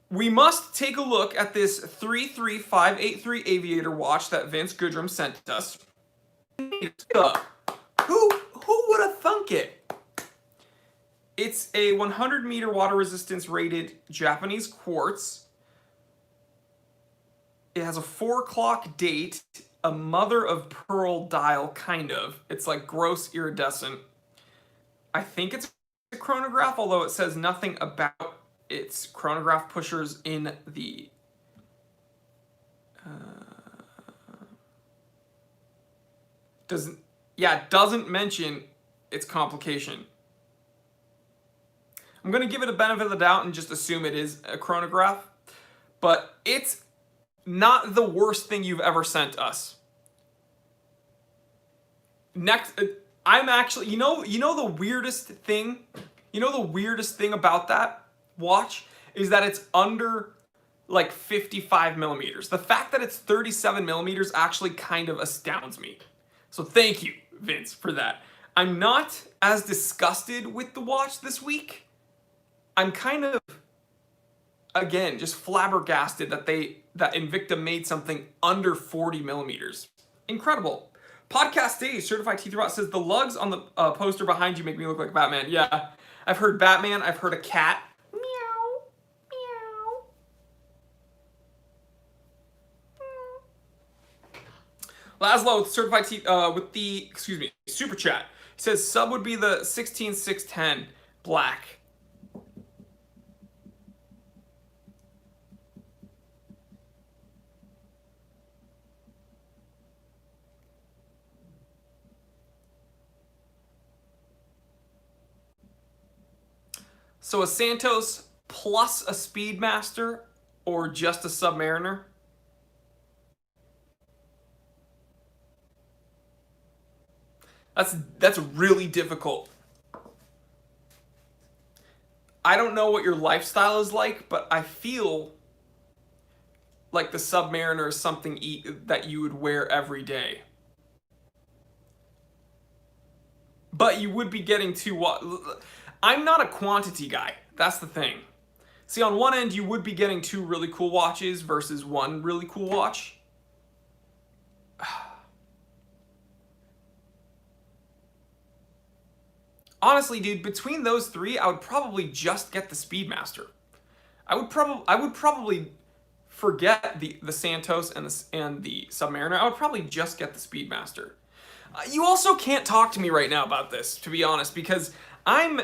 we must take a look at this 33583 Aviator watch that Vince Goodrum sent us. Who would have thunk it? It's a 100 meter water resistance rated Japanese quartz. It has a 4 o'clock date, a mother of pearl dial, kind of. It's like gross iridescent. I think it's a chronograph, although it says nothing about its chronograph pushers in the doesn't mention its complication. I'm going to give it a benefit of the doubt and just assume it is a chronograph, but it's not the worst thing you've ever sent us. Next, I'm actually, you know the weirdest thing about that watch is that it's under like 55 millimeters. The fact that it's 37 millimeters actually kind of astounds me. So thank you, Vince, for that. I'm not as disgusted with the watch this week. I'm kind of, again, just flabbergasted that Invicta made something under 40 millimeters. Incredible. Podcast Days, Certified Teeth Robot says, the lugs on the poster behind you make me look like Batman. Yeah, I've heard Batman, I've heard a cat. Meow, meow. Laszlo with Certified Teeth, with the, Super Chat. He says, sub would be the 16610 black. So a Santos plus a Speedmaster or just a Submariner? That's really difficult. I don't know what your lifestyle is like, but I feel like the Submariner is something that you would wear every day. But you would be getting I'm not a quantity guy. That's the thing. See, on one end, you would be getting 2 really cool watches versus 1 really cool watch. Honestly, dude, between those 3, I would probably just get the Speedmaster. I would probably forget the Santos and the Submariner. I would probably just get the Speedmaster. You also can't talk to me right now about this, to be honest, because I'm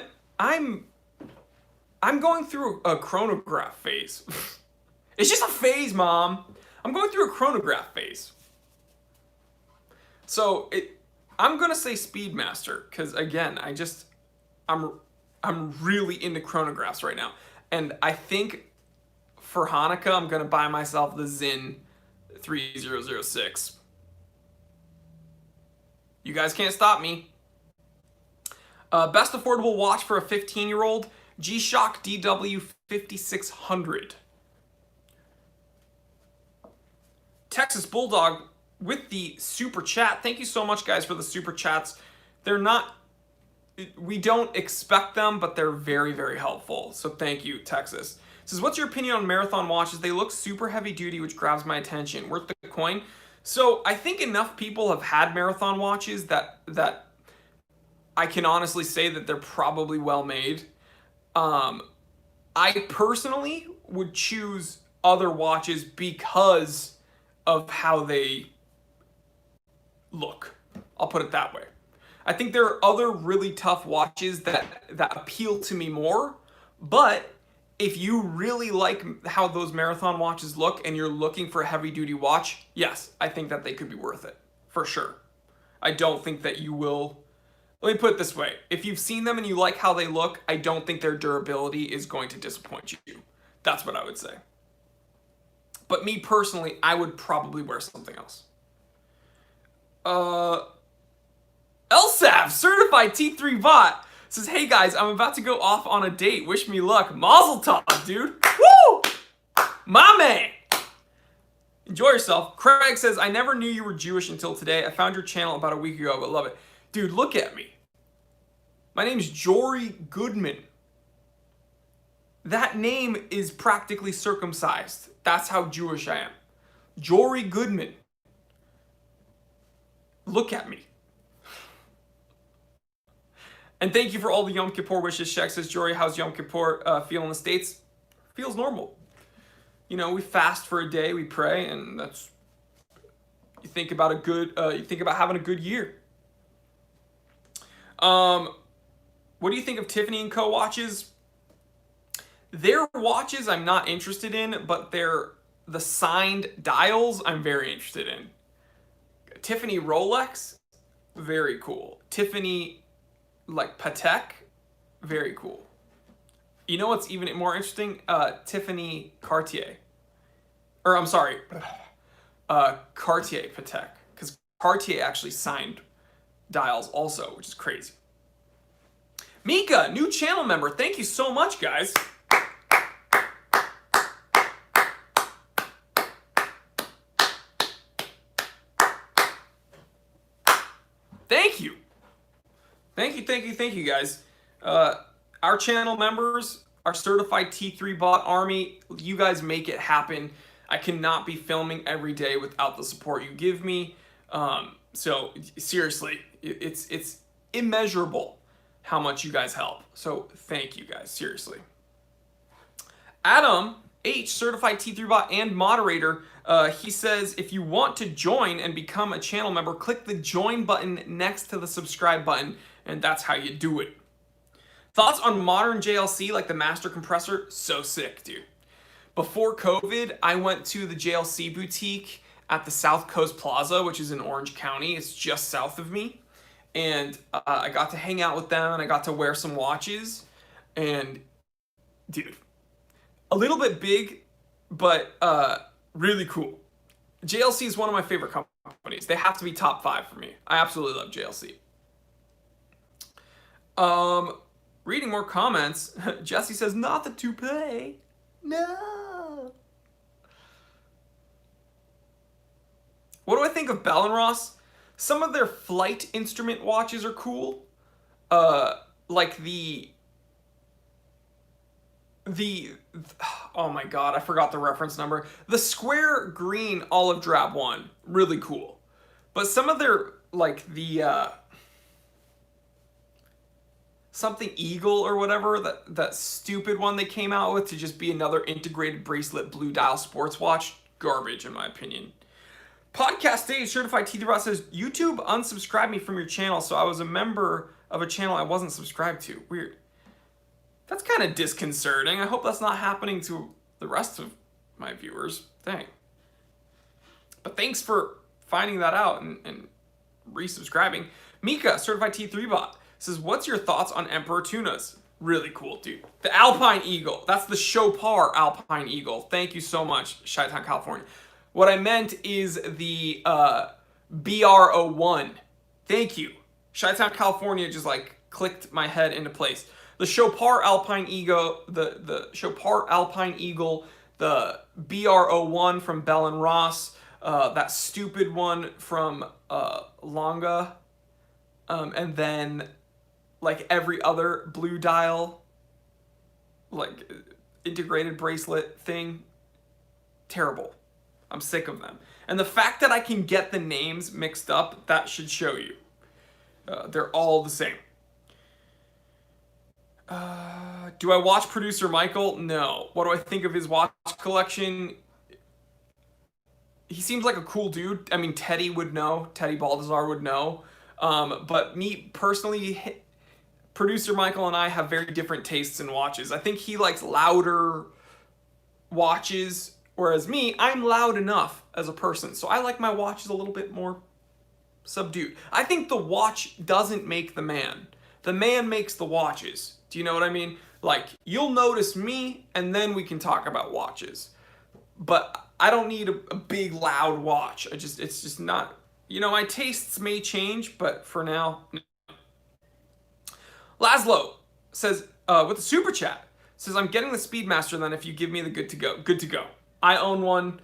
going through a chronograph phase. It's just a phase, Mom. I'm going through a chronograph phase. So I'm gonna say Speedmaster because again, I'm really into chronographs right now, and I think for Hanukkah I'm gonna buy myself the Zin 3006. You guys can't stop me. Best affordable watch for a 15-year-old, G-Shock DW 5600. Texas Bulldog with the super chat. Thank you so much, guys, for the super chats. We don't expect them, but they're very, very helpful. So thank you, Texas. It says, what's your opinion on marathon watches? They look super heavy duty, which grabs my attention. Worth the coin? So I think enough people have had marathon watches that I can honestly say that they're probably well made. I personally would choose other watches because of how they look. I'll put it that way. I think there are other really tough watches that appeal to me more, but if you really like how those marathon watches look and you're looking for a heavy duty watch, yes, I think that they could be worth it, for sure. I don't think that you will. Let me put it this way. If you've seen them and you like how they look, I don't think their durability is going to disappoint you. That's what I would say. But me personally, I would probably wear something else. LSAV, certified T3 bot, says, hey guys, I'm about to go off on a date. Wish me luck. Mazel tov, dude. Woo! My man. Enjoy yourself. Craig says, I never knew you were Jewish until today. I found your channel about a week ago, but love it. Dude, look at me. My name's Jory Goodman. That name is practically circumcised. That's how Jewish I am. Jory Goodman. Look at me. And thank you for all the Yom Kippur wishes. Shaq says, Jory, how's Yom Kippur feel in the States? Feels normal. You know, we fast for a day, we pray, and that's, you think about having a good year. What do you think of Tiffany & Co. watches? Their watches I'm not interested in, but the signed dials I'm very interested in. Tiffany Rolex, very cool. Tiffany like Patek, very cool. You know what's even more interesting? Tiffany Cartier. Or I'm sorry, Cartier Patek. Because Cartier actually signed dials also, which is crazy. Mika, new channel member. Thank you so much, guys. Thank you. Thank you, guys. Our channel members, our certified T3 bot army, you guys make it happen. I cannot be filming every day without the support you give me. So seriously, it's immeasurable how much you guys help. So thank you guys, seriously. Adam H, certified T3 bot and moderator, he says, if you want to join and become a channel member, click the join button next to the subscribe button, and that's how you do it. Thoughts on modern JLC, like the master compressor? So sick, dude. Before COVID, I went to the JLC boutique at the South Coast Plaza, which is in Orange County. It's just south of me. And I got to hang out with them, and I got to wear some watches. And, dude, a little bit big, but really cool. JLC is one of my favorite companies. They have to be top 5 for me. I absolutely love JLC. Reading more comments, Jesse says, not the toupee. No. What do I think of Bell & Ross? Some of their flight instrument watches are cool. Like oh my god, I forgot the reference number. The square green olive drab one, really cool. But some of their, like the something Eagle or whatever, that stupid one they came out with to just be another integrated bracelet blue dial sports watch, garbage in my opinion. Podcast Stage certified T3 bot says, YouTube unsubscribed me from your channel, so I was a member of a channel I wasn't subscribed to. Weird. That's kind of disconcerting. I hope that's not happening to the rest of my viewers. Dang. But thanks for finding that out and resubscribing. Mika, certified T3 bot, says, what's your thoughts on Emperor Tunas? Really cool, dude. The Alpine Eagle. That's the Chopard Alpine Eagle. Thank you so much, Chi-Town, California. What I meant is the BR01. Thank you. Chi-Town, California just like clicked my head into place. The Chopard Alpine Eagle, the Chopard Alpine Eagle, the BR01 from Bell & Ross, that stupid one from Longa, and then like every other blue dial, like integrated bracelet thing. Terrible. I'm sick of them. And the fact that I can get the names mixed up, that should show you. They're all the same. Do I watch Producer Michael? No. What do I think of his watch collection? He seems like a cool dude. I mean, Teddy would know. Teddy Baldassar would know. But me personally, Producer Michael and I have very different tastes in watches. I think he likes louder watches, whereas me, I'm loud enough as a person. So I like my watches a little bit more subdued. I think the watch doesn't make the man. The man makes the watches. Do you know what I mean? Like, you'll notice me, and then we can talk about watches. But I don't need a big, loud watch. It's just not You know, my tastes may change, but for now, no. Laszlo says, with the super chat, says, I'm getting the Speedmaster then if you give me the good to go. Good to go. I own one.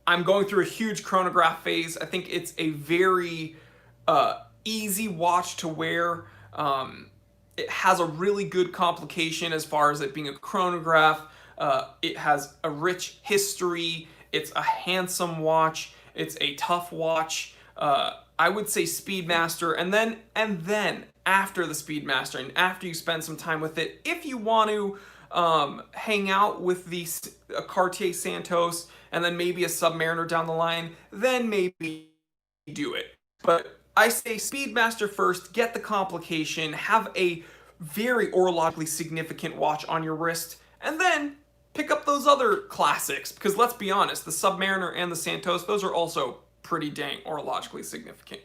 I'm going through a huge chronograph phase. I think it's a very easy watch to wear. It has a really good complication as far as it being a chronograph. It has a rich history. It's a handsome watch. It's a tough watch. I would say Speedmaster, and then after the Speedmaster, and after you spend some time with it, if you want to hang out with the Cartier Santos and then maybe a Submariner down the line, then maybe do it. But I say Speedmaster first, get the complication, have a very orologically significant watch on your wrist, and then pick up those other classics, because let's be honest, the Submariner and the Santos, those are also pretty dang orologically significant.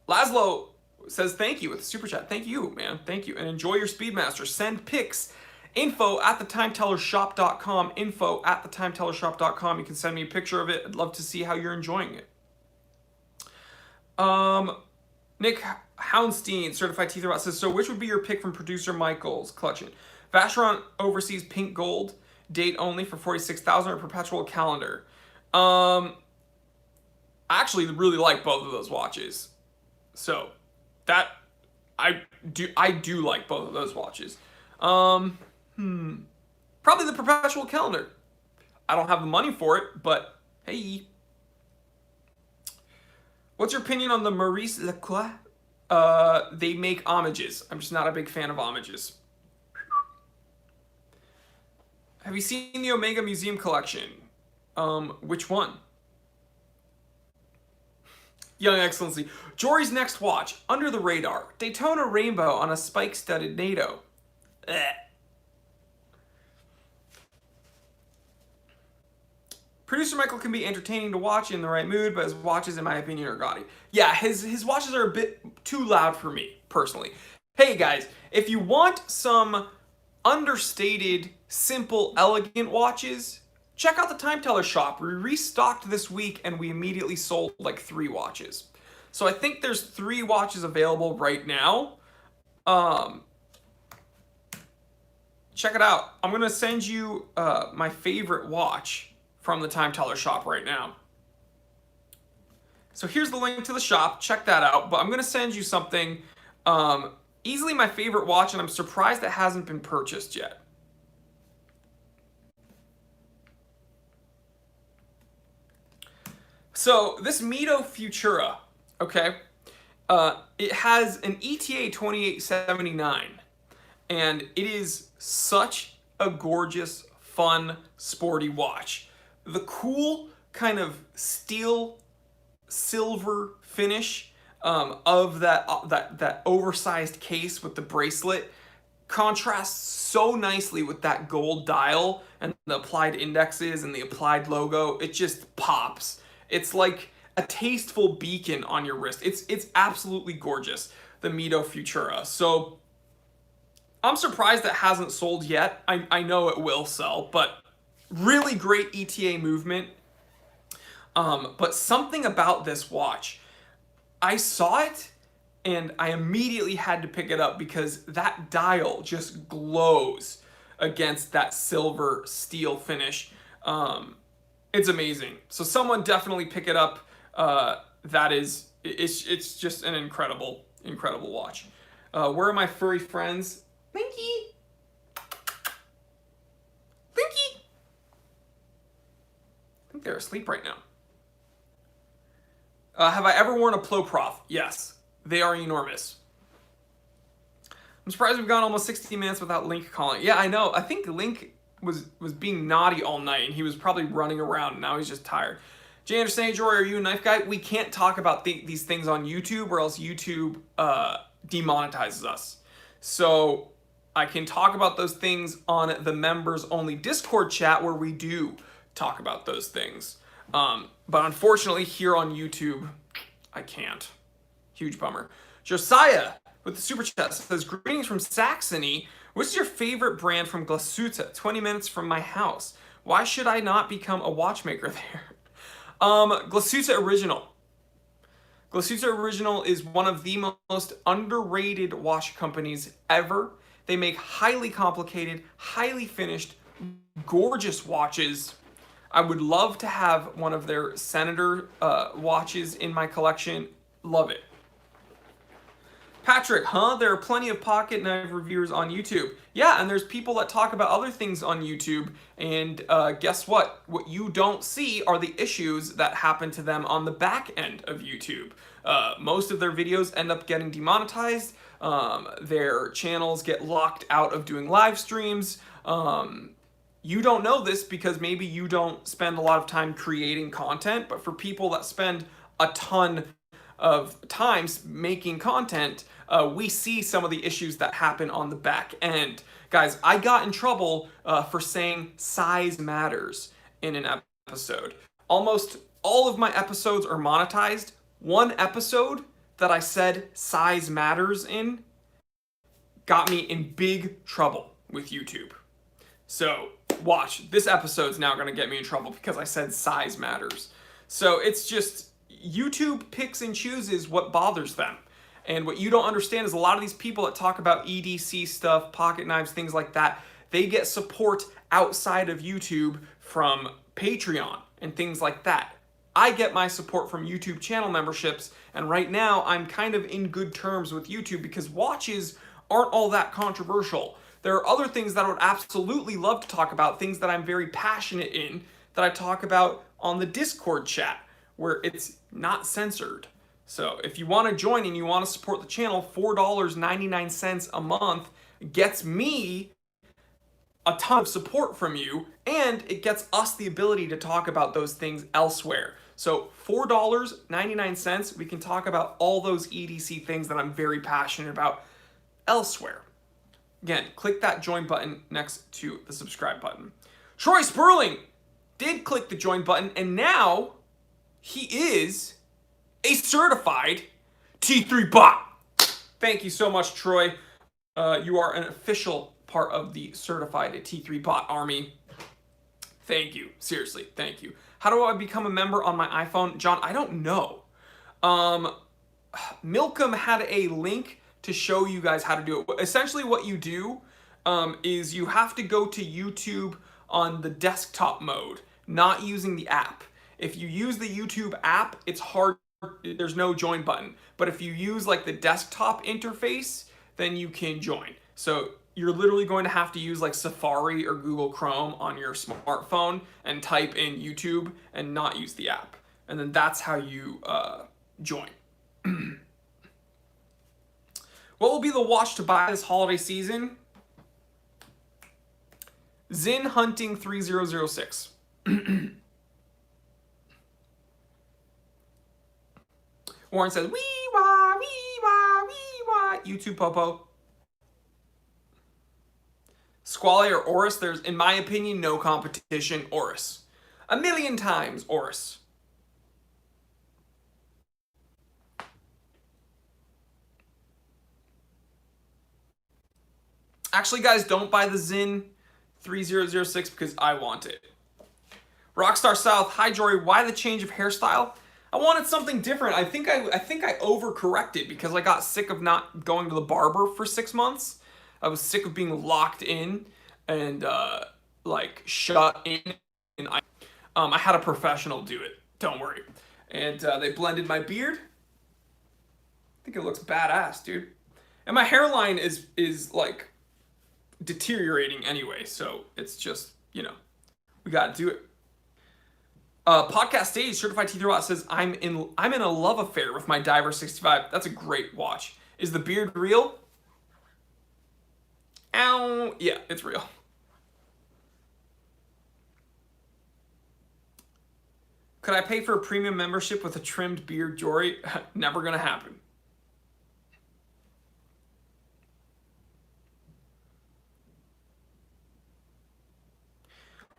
Laszlo says thank you with the super chat. Thank you, man. Thank you. And enjoy your Speedmaster. Send pics. Info@thetimetellershop.com. Info@thetimetellershop.com. You can send me a picture of it. I'd love to see how you're enjoying it. Nick Houndstein, certified teeth robot, says, so which would be your pick from producer Michael's collection? Vacheron Overseas Pink Gold, date only for $46,000, or perpetual calendar? I actually really like both of those watches. So that I do like both of those watches. Probably the perpetual calendar. I don't have the money for it, but hey. What's your opinion on the Maurice Lacroix? They make homages. I'm just not a big fan of homages. Have you seen the Omega Museum collection? Which one? Young Excellency. Jory's next watch, Under the Radar. Daytona Rainbow on a spike-studded NATO. Producer Michael can be entertaining to watch in the right mood, but his watches, in my opinion, are gaudy. Yeah, his watches are a bit too loud for me, personally. Hey guys, if you want some understated, simple, elegant watches, check out the Time Teller shop. We restocked this week and we immediately sold like 3 watches. So I think there's 3 watches available right now. Check it out. I'm gonna send you my favorite watch from the Time Teller shop right now. So here's the link to the shop. Check that out. But I'm gonna send you something, easily my favorite watch, and I'm surprised it hasn't been purchased yet. So this Mito Futura, okay, it has an ETA 2879, and it is such a gorgeous, fun, sporty watch. The cool kind of steel silver finish of that oversized case with the bracelet contrasts so nicely with that gold dial and the applied indexes and the applied logo. It just pops. It's like a tasteful beacon on your wrist. It's absolutely gorgeous, the Mito Futura. So I'm surprised it hasn't sold yet. I know it will sell, but really great ETA movement. But something about this watch, I saw it and I immediately had to pick it up because that dial just glows against that silver steel finish. It's amazing. So someone definitely pick it up. It's just an incredible watch. Where are my furry friends? Linky! Linky! I think they're asleep right now. Have I ever worn a Ploprof? Yes. They are enormous. I'm surprised we've gone almost 60 minutes without Link calling. Yeah, I know. I think Link was being naughty all night, and he was probably running around, and now he's just tired. Jay Anderson, hey, Jory, are you a knife guy? We can't talk about these things on YouTube, or else YouTube demonetizes us. So I can talk about those things on the members-only Discord chat, where we do talk about those things. But unfortunately, here on YouTube, I can't. Huge bummer. Josiah with the super chat says, greetings from Saxony. What's your favorite brand from Glasuta? 20 minutes from my house. Why should I not become a watchmaker there? Glasuta Original. Glasusa Original is one of the most underrated watch companies ever. They make highly complicated, highly finished, gorgeous watches. I would love to have one of their Senator watches in my collection. Love it. Patrick, there are plenty of pocket knife reviewers on YouTube. Yeah, and there's people that talk about other things on YouTube, and guess what? What you don't see are the issues that happen to them on the back end of YouTube. Most of their videos end up getting demonetized. Their channels get locked out of doing live streams. You don't know this because maybe you don't spend a lot of time creating content, but for people that spend a ton of times making content, we see some of the issues that happen on the back end. Guys, I got in trouble for saying size matters in an episode. Almost all of my episodes are monetized. One episode that I said size matters in got me in big trouble with YouTube. So watch, this episode's now gonna get me in trouble because I said size matters. So it's just, YouTube picks and chooses what bothers them. And what you don't understand is a lot of these people that talk about EDC stuff, pocket knives, things like that, they get support outside of YouTube from Patreon and things like that. I get my support from YouTube channel memberships, and right now I'm kind of in good terms with YouTube because watches aren't all that controversial. There are other things that I would absolutely love to talk about, things that I'm very passionate in, that I talk about on the Discord chat, where it's not censored. So if you want to join and you want to support the channel, $4.99 a month gets me a ton of support from you, and it gets us the ability to talk about those things elsewhere. So $4.99, we can talk about all those EDC things that I'm very passionate about elsewhere. Again, click that join button next to the subscribe button. Troy Sperling did click the join button, and now he is a certified T3 bot. Thank you so much, Troy. You are an official part of the certified T3 bot army. Thank you. Seriously, thank you. How do I become a member on my iPhone? John, I don't know. Milcom had a link to show you guys how to do it. Essentially what you do is you have to go to YouTube on the desktop mode, not using the app. If you use the YouTube app, it's hard, there's no join button. But if you use like the desktop interface, then you can join. So you're literally going to have to use like Safari or Google Chrome on your smartphone and type in YouTube and not use the app. And then that's how you join. What will be the watch to buy this holiday season? Zin Hunting 3006. Warren says, wee wah, wee wah, wee wah. YouTube Popo. Squale or Oris, there's, in my opinion, no competition. Oris. A million times Oris. Actually, guys, don't buy the Zin 3006 because I want it. Rockstar South, hi Jory, why the change of hairstyle? I wanted something different. I think I overcorrected because I got sick of not going to the barber for 6 months. I was sick of being locked in and like shut in. And I had a professional do it. Don't worry. And they blended my beard. I think it looks badass, dude. And my hairline is like deteriorating anyway, so it's just, you know, we gotta do it. Podcast Stage Certified T3 Bot says I'm in a love affair with my Diver 65. That's a great watch. Is the beard real? Ow, yeah, it's real. Could I pay for a premium membership with a trimmed beard, Jory? Never gonna happen.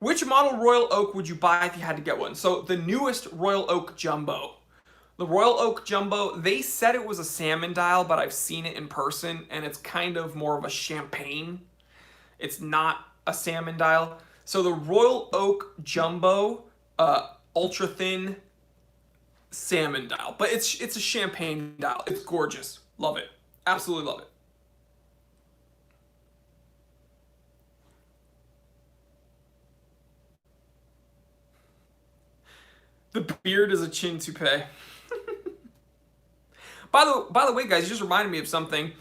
Which model Royal Oak would you buy if you had to get one? So the newest Royal Oak Jumbo. The Royal Oak Jumbo, they said it was a salmon dial, but I've seen it in person, and it's kind of more of a champagne. It's not a salmon dial. So the Royal Oak Jumbo, ultra thin salmon dial, but it's a champagne dial. It's gorgeous. Love it. Absolutely love it. The beard is a chin toupee. By the way, guys, you just reminded me of something.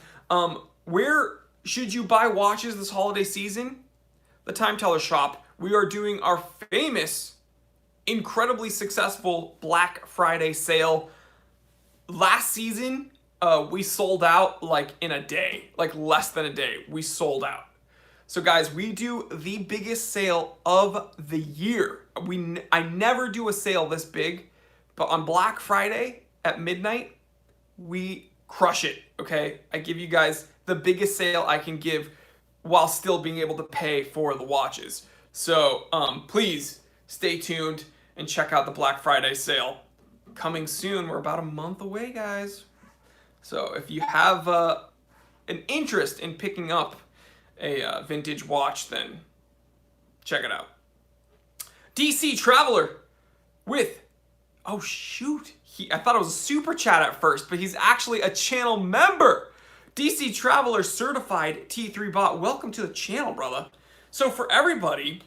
Where should you buy watches this holiday season? The Time Teller shop. We are doing our famous, incredibly successful Black Friday sale. Last season, we sold out like in a day, like less than a day. We sold out. So guys, we do the biggest sale of the year. I never do a sale this big, but on Black Friday at midnight, we crush it, okay? I give you guys the biggest sale I can give while still being able to pay for the watches. So please stay tuned and check out the Black Friday sale. Coming soon. We're about a month away, guys. So if you have an interest in picking up a vintage watch, then check it out. DC Traveler with, oh shoot, I thought it was a super chat at first, but he's actually a channel member. DC Traveler certified T3 bot. Welcome to the channel, brother. So for everybody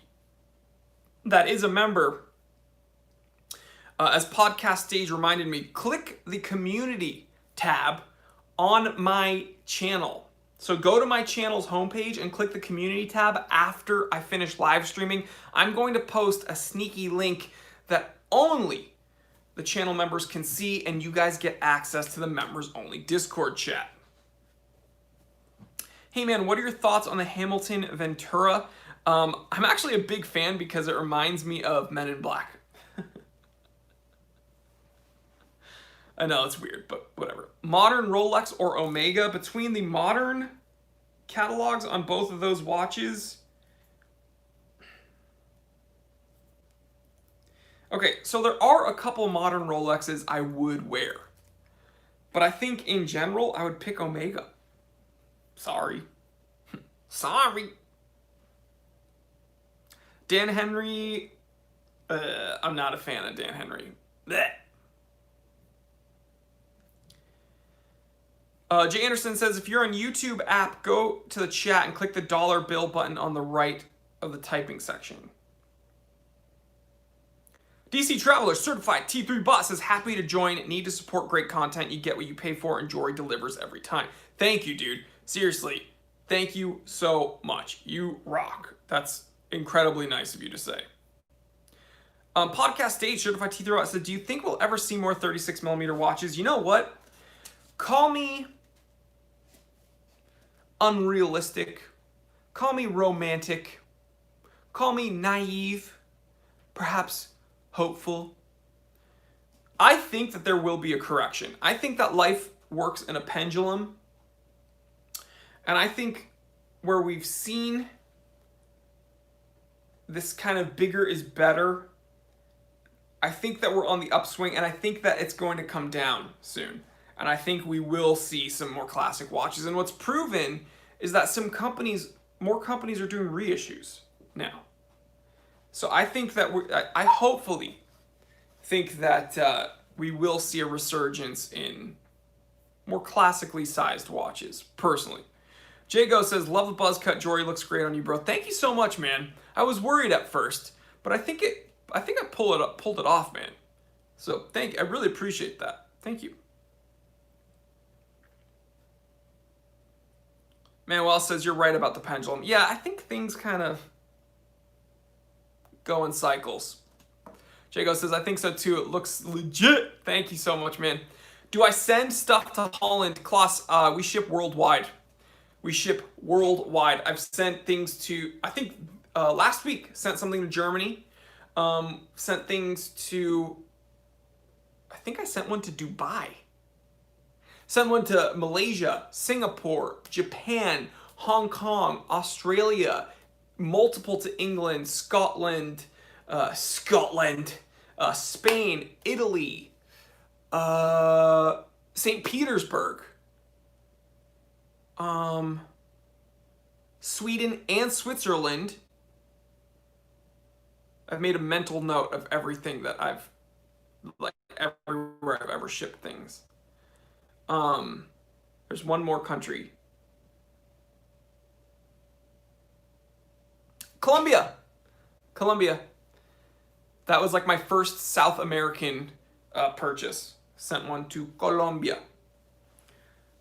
that is a member, as Podcast Stage reminded me, click the community tab on my channel. So go to my channel's homepage and click the community tab after I finish live streaming. I'm going to post a sneaky link that only the channel members can see, and you guys get access to the members only Discord chat. Hey man, what are your thoughts on the Hamilton Ventura? I'm actually a big fan because it reminds me of Men in Black. I know it's weird, but whatever. Modern Rolex or Omega? Between the modern catalogs on both of those watches. Okay, so there are a couple modern Rolexes I would wear. But I think in general, I would pick Omega. Sorry. Sorry. Dan Henry. I'm not a fan of Dan Henry. Blech. Jay Anderson says, if you're on YouTube app, go to the chat and click the dollar bill button on the right of the typing section. DC Traveler certified T3 bot says, happy to join, need to support great content. You get what you pay for, and Jory delivers every time. Thank you, dude. Seriously, thank you so much. You rock. That's incredibly nice of you to say. Podcast Stage certified T3 bot said, do you think we'll ever see more 36mm watches? You know what? Call me unrealistic, call me romantic, call me naive, perhaps hopeful. I think that there will be a correction. I think that life works in a pendulum, and I think where we've seen this kind of bigger is better, I think that we're on the upswing, and I think that it's going to come down soon. And I think we will see some more classic watches. And what's proven is that more companies are doing reissues now. So I think that I hopefully think that we will see a resurgence in more classically sized watches, personally. Jago says, love the buzz cut. Jory looks great on you, bro. Thank you so much, man. I was worried at first, but I think I pulled it off, man. So I really appreciate that. Thank you. Manuel says, you're right about the pendulum. Yeah, I think things kind of go in cycles. Jago says, I think so too. It looks legit. Thank you so much, man. Do I send stuff to Holland? Klaus, we ship worldwide. We ship worldwide. I've sent things to, I think last week, sent something to Germany. Sent things to, I think I sent one to Dubai. Sent one to Malaysia, Singapore, Japan, Hong Kong, Australia, multiple to England, Scotland, Spain, Italy, St. Petersburg, Sweden, and Switzerland. I've made a mental note of everything that I've, everywhere ship things. There's one more country. Colombia. That was like my first South American purchase. Sent one to Colombia.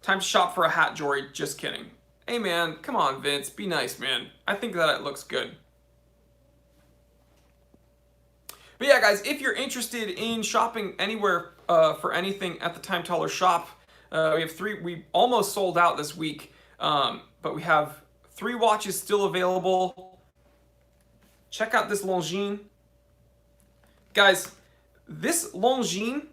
Time to shop for a hat, Jory. Just kidding. Hey man, come on Vince, be nice man. I think that it looks good. But yeah guys, if you're interested in shopping anywhere for anything at the Time Teller shop, we almost sold out this week, but we have 3 watches still available. Check out this Longines. Guys, this Longines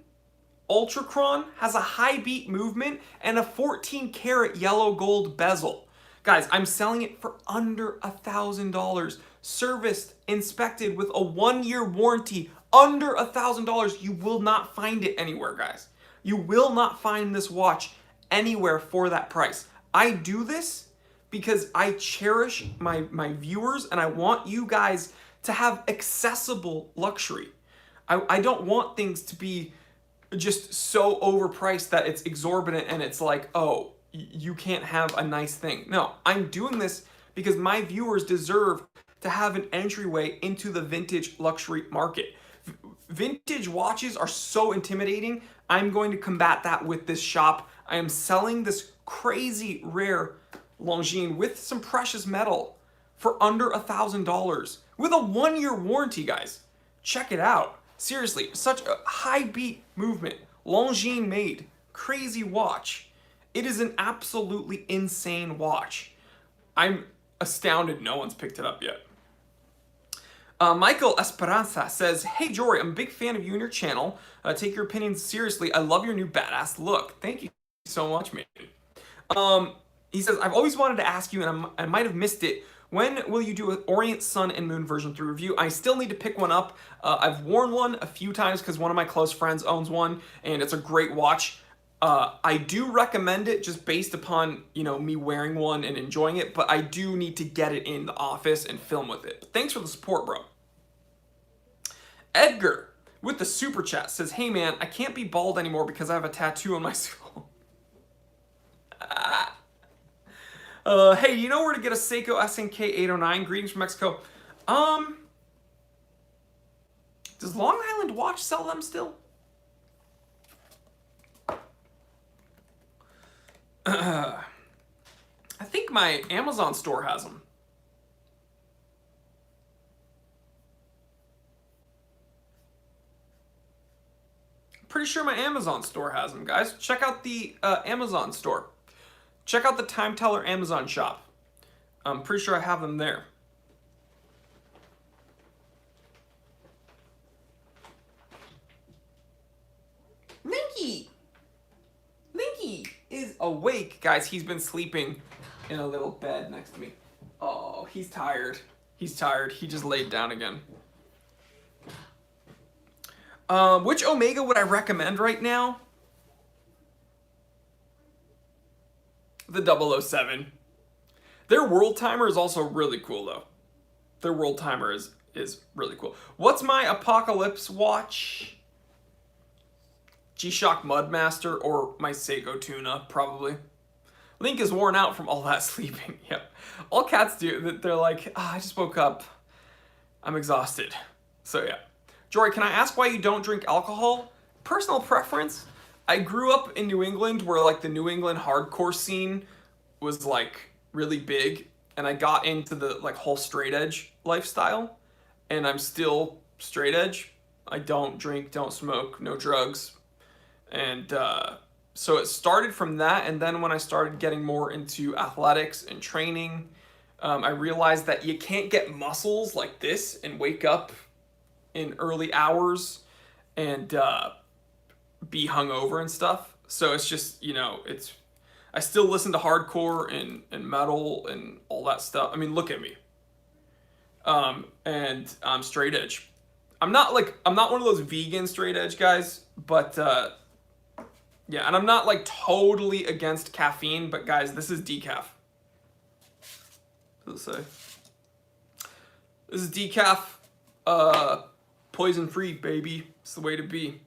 Ultrachron has a high beat movement and a 14 karat yellow gold bezel. Guys, I'm selling it for under $1,000. Serviced, inspected with a 1-year warranty, under $1,000. You will not find it anywhere, guys. You will not find this watch anywhere for that price. I do this because I cherish my viewers and I want you guys to have accessible luxury. I don't want things to be just so overpriced that it's exorbitant and it's like, oh, you can't have a nice thing. No, I'm doing this because my viewers deserve to have an entryway into the vintage luxury market. Vintage watches are so intimidating. I'm going to combat that with this shop. I am selling this crazy rare Longines with some precious metal for under $1,000 with a 1-year warranty, guys. Check it out. Seriously, such a high beat movement. Longines made. Crazy watch. It is an absolutely insane watch. I'm astounded no one's picked it up yet. Michael Esperanza says, hey Jory, I'm a big fan of you and your channel. Take your opinions seriously. I love your new badass look. Thank you so much, man. He says, I've always wanted to ask you, and I might have missed it, when will you do an Orient Sun and Moon version 3 review? I still need to pick one up. I've worn one a few times because one of my close friends owns one, and it's a great watch. I do recommend it just based upon, me wearing one and enjoying it, but I do need to get it in the office and film with it. But thanks for the support, bro. Edgar, with the super chat, says, hey man, I can't be bald anymore because I have a tattoo on my skull. Hey, you know where to get a Seiko SNK 809? Greetings from Mexico. Does Long Island Watch sell them still? I think my Amazon store has them. Pretty sure my Amazon store has them, guys. Check out the Amazon store. Check out the Time Teller Amazon shop. I'm pretty sure I have them there. Linky is awake, guys. He's been sleeping in a little bed next to me. Oh, he's tired. He's tired. He just laid down again. Which Omega would I recommend right now? The 007. Their world timer is also really cool, though. Their world timer is really cool. What's my Apocalypse watch? G-Shock Mudmaster or my Seiko Tuna, probably. Link is worn out from all that sleeping. Yep. All cats do. They're like, I just woke up. I'm exhausted. So yeah. Jory, can I ask why you don't drink alcohol? Personal preference. I grew up in New England where like the New England hardcore scene was like really big, and I got into the like whole straight edge lifestyle, and I'm still straight edge. I don't drink, don't smoke, no drugs. And so it started from that, and then when I started getting more into athletics and training, I realized that you can't get muscles like this and wake up in early hours and be hungover and stuff. So it's just, I still listen to hardcore and metal and all that stuff. I mean, look at me. And I'm straight edge. I'm not one of those vegan straight edge guys, but yeah, and I'm not like totally against caffeine, but guys, this is decaf. What does it say? This is decaf, poison free, baby. It's the way to be.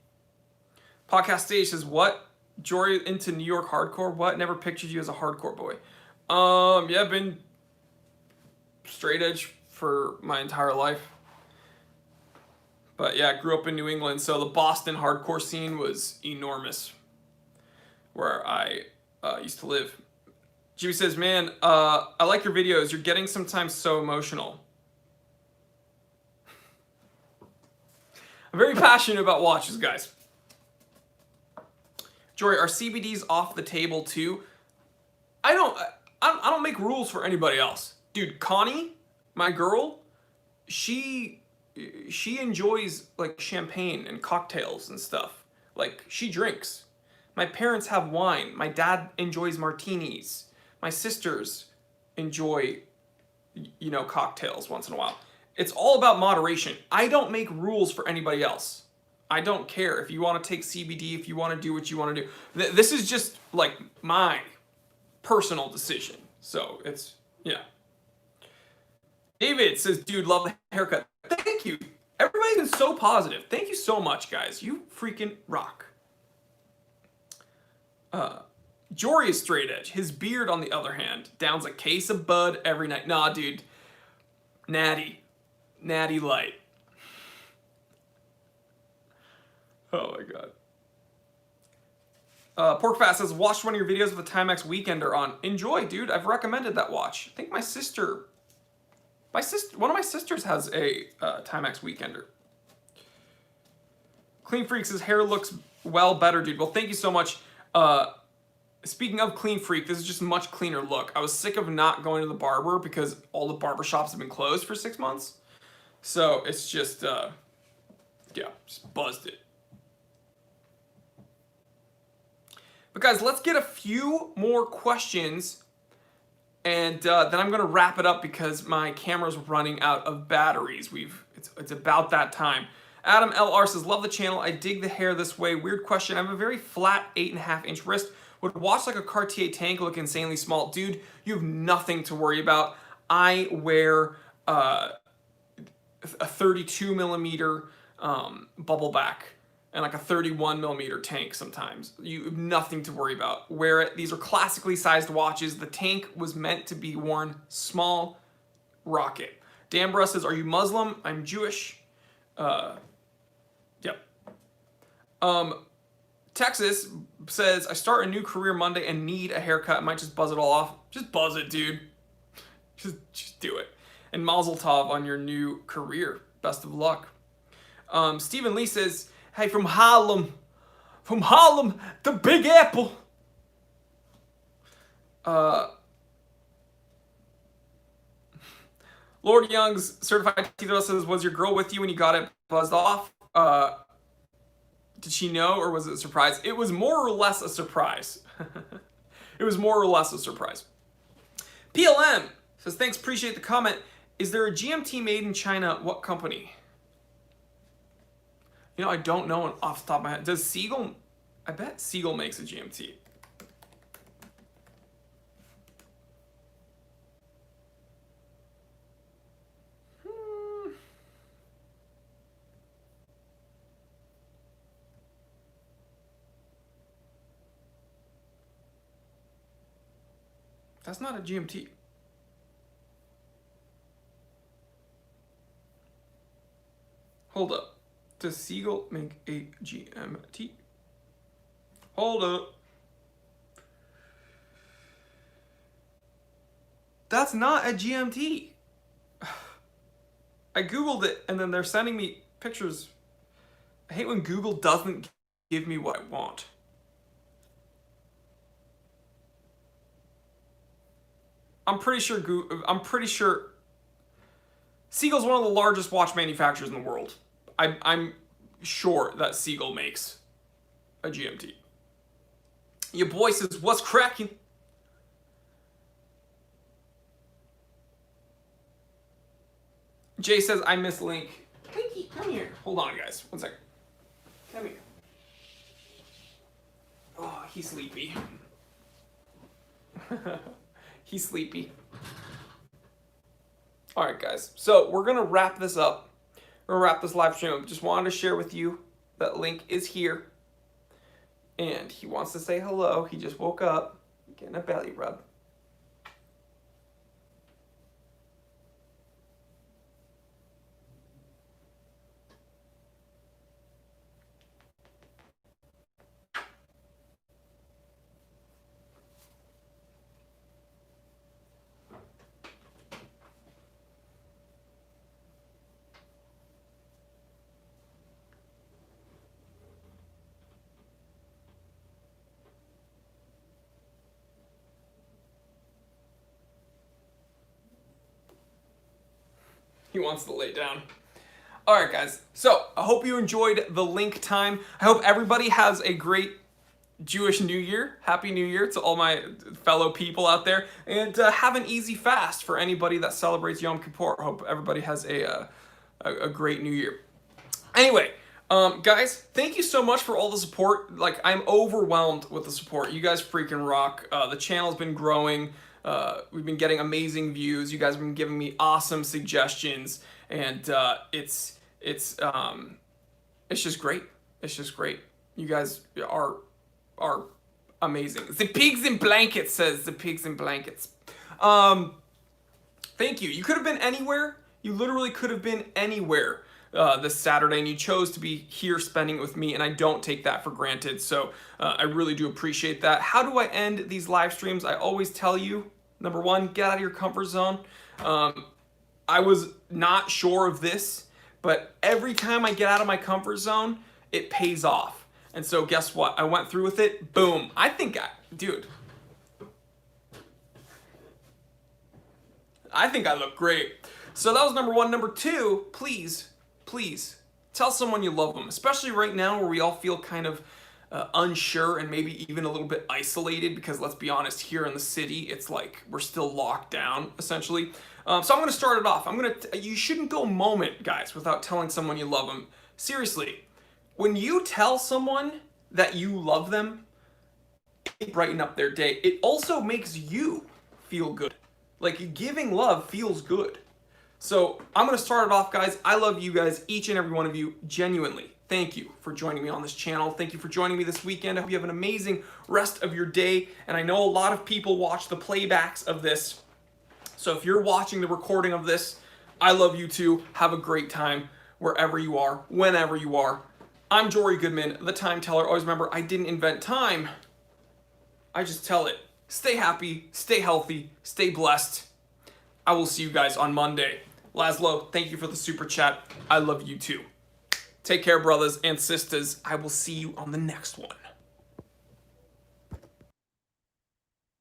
Podcast stage says, what? Jory into New York hardcore? What? Never pictured you as a hardcore boy. Yeah, I've been straight edge for my entire life. But yeah, I grew up in New England, so the Boston hardcore scene was enormous where I used to live. Jimmy says, man, I like your videos. You're getting sometimes so emotional. I'm very passionate about watches, guys. Jory, are CBDs off the table too? I don't make rules for anybody else. Dude, Connie, my girl, she enjoys like champagne and cocktails and stuff. Like, she drinks. My parents have wine. My dad enjoys martinis. My sisters enjoy, you know, cocktails once in a while. It's all about moderation. I don't make rules for anybody else. I don't care if you want to take CBD, if you want to do what you want to do. This is just like my personal decision. So it's, yeah. David says, dude, love the haircut. Thank you. Everybody's been so positive. Thank you so much, guys. You freaking rock. Jory is straight edge. His beard, on the other hand, downs a case of bud every night. Nah, dude. Natty light. Oh my god. Porkfast says, watched one of your videos with the Timex Weekender on. Enjoy, dude. I've recommended that watch. I think one of my sisters has a Timex Weekender. Clean Freak says, hair looks well better, dude. Well, thank you so much. Speaking of Clean Freak, this is just a much cleaner look. I was sick of not going to the barber because all the barber shops have been closed for 6 months. So it's just, yeah, just buzzed it. But guys, let's get a few more questions, and then I'm gonna wrap it up because my camera's running out of batteries. It's about that time. Adam LR says, love the channel. I dig the hair this way. Weird question. I have a very flat 8.5-inch wrist. Would a watch like a Cartier tank look insanely small? Dude, you have nothing to worry about. I wear a 32 millimeter bubble back and like a 31 millimeter tank sometimes. You have nothing to worry about. Wear it. These are classically sized watches. The tank was meant to be worn small. Rock it. Dambra says, are you Muslim? I'm Jewish. Yep. Texas says, I start a new career Monday and need a haircut. I might just buzz it all off. Just buzz it, dude. Just do it. And Mazel Tov on your new career. Best of luck. Stephen Lee says, hey, from Harlem, the Big Apple. Lord Young's certified teeth says, was your girl with you when you got it buzzed off? Did she know, or was it a surprise? It was more or less a surprise. It was more or less a surprise. PLM says, thanks, appreciate the comment. Is there a GMT made in China? What company? You know, I don't know off the top of my head. Does Seagull? I bet Seagull makes a GMT. That's not a GMT. Hold up. Does Seagull make a GMT? Hold up. That's not a GMT. I Googled it and then they're sending me pictures. I hate when Google doesn't give me what I want. I'm pretty sure Seagull's one of the largest watch manufacturers in the world. I'm sure that Seagull makes a GMT. Your boy says, what's cracking? Jay says, I miss Link. Linky, come here. Hold on, guys. 1 second. Come here. Oh, he's sleepy. He's sleepy. All right, guys. So we're going to wrap this up. We're going to wrap this live stream up. Just wanted to share with you that Link is here. And he wants to say hello. He just woke up, getting a belly rub. He wants to lay down. All right, guys. So I hope you enjoyed the link time. I hope everybody has a great Jewish New Year. Happy New Year to all my fellow people out there. And have an easy fast for anybody that celebrates Yom Kippur. I hope everybody has a great New Year. Anyway, guys, thank you so much for all the support. Like, I'm overwhelmed with the support. You guys freaking rock. The channel's been growing. We've been getting amazing views. You guys have been giving me awesome suggestions, and it's just great. It's just great. You guys are amazing. The pigs in blankets, says the pigs in blankets. Thank you. You could have been anywhere. You literally could have been anywhere this Saturday, and you chose to be here spending it with me, and I don't take that for granted. So I really do appreciate that. How do I end these live streams? I always tell you, number one, get out of your comfort zone. I was not sure of this, but every time I get out of my comfort zone, it pays off. And so guess what? I went through with it. Boom. Dude, I think I look great. So that was number one. Number two, please tell someone you love them, especially right now where we all feel kind of unsure and maybe even a little bit isolated, because let's be honest, here in the city, it's like we're still locked down essentially. So I'm going to start it off. You shouldn't go a moment, guys, without telling someone you love them. Seriously, when you tell someone that you love them, it brighten up their day. It also makes you feel good. Like, giving love feels good. So I'm going to start it off, guys. I love you guys, each and every one of you, genuinely. Thank you for joining me on this channel. Thank you for joining me this weekend. I hope you have an amazing rest of your day. And I know a lot of people watch the playbacks of this. So if you're watching the recording of this, I love you too. Have a great time wherever you are, whenever you are. I'm Jory Goodman, the Time Teller. Always remember, I didn't invent time. I just tell it. Stay happy, stay healthy, stay blessed. I will see you guys on Monday. Laszlo, thank you for the super chat. I love you too. Take care, brothers and sisters. I will see you on the next one.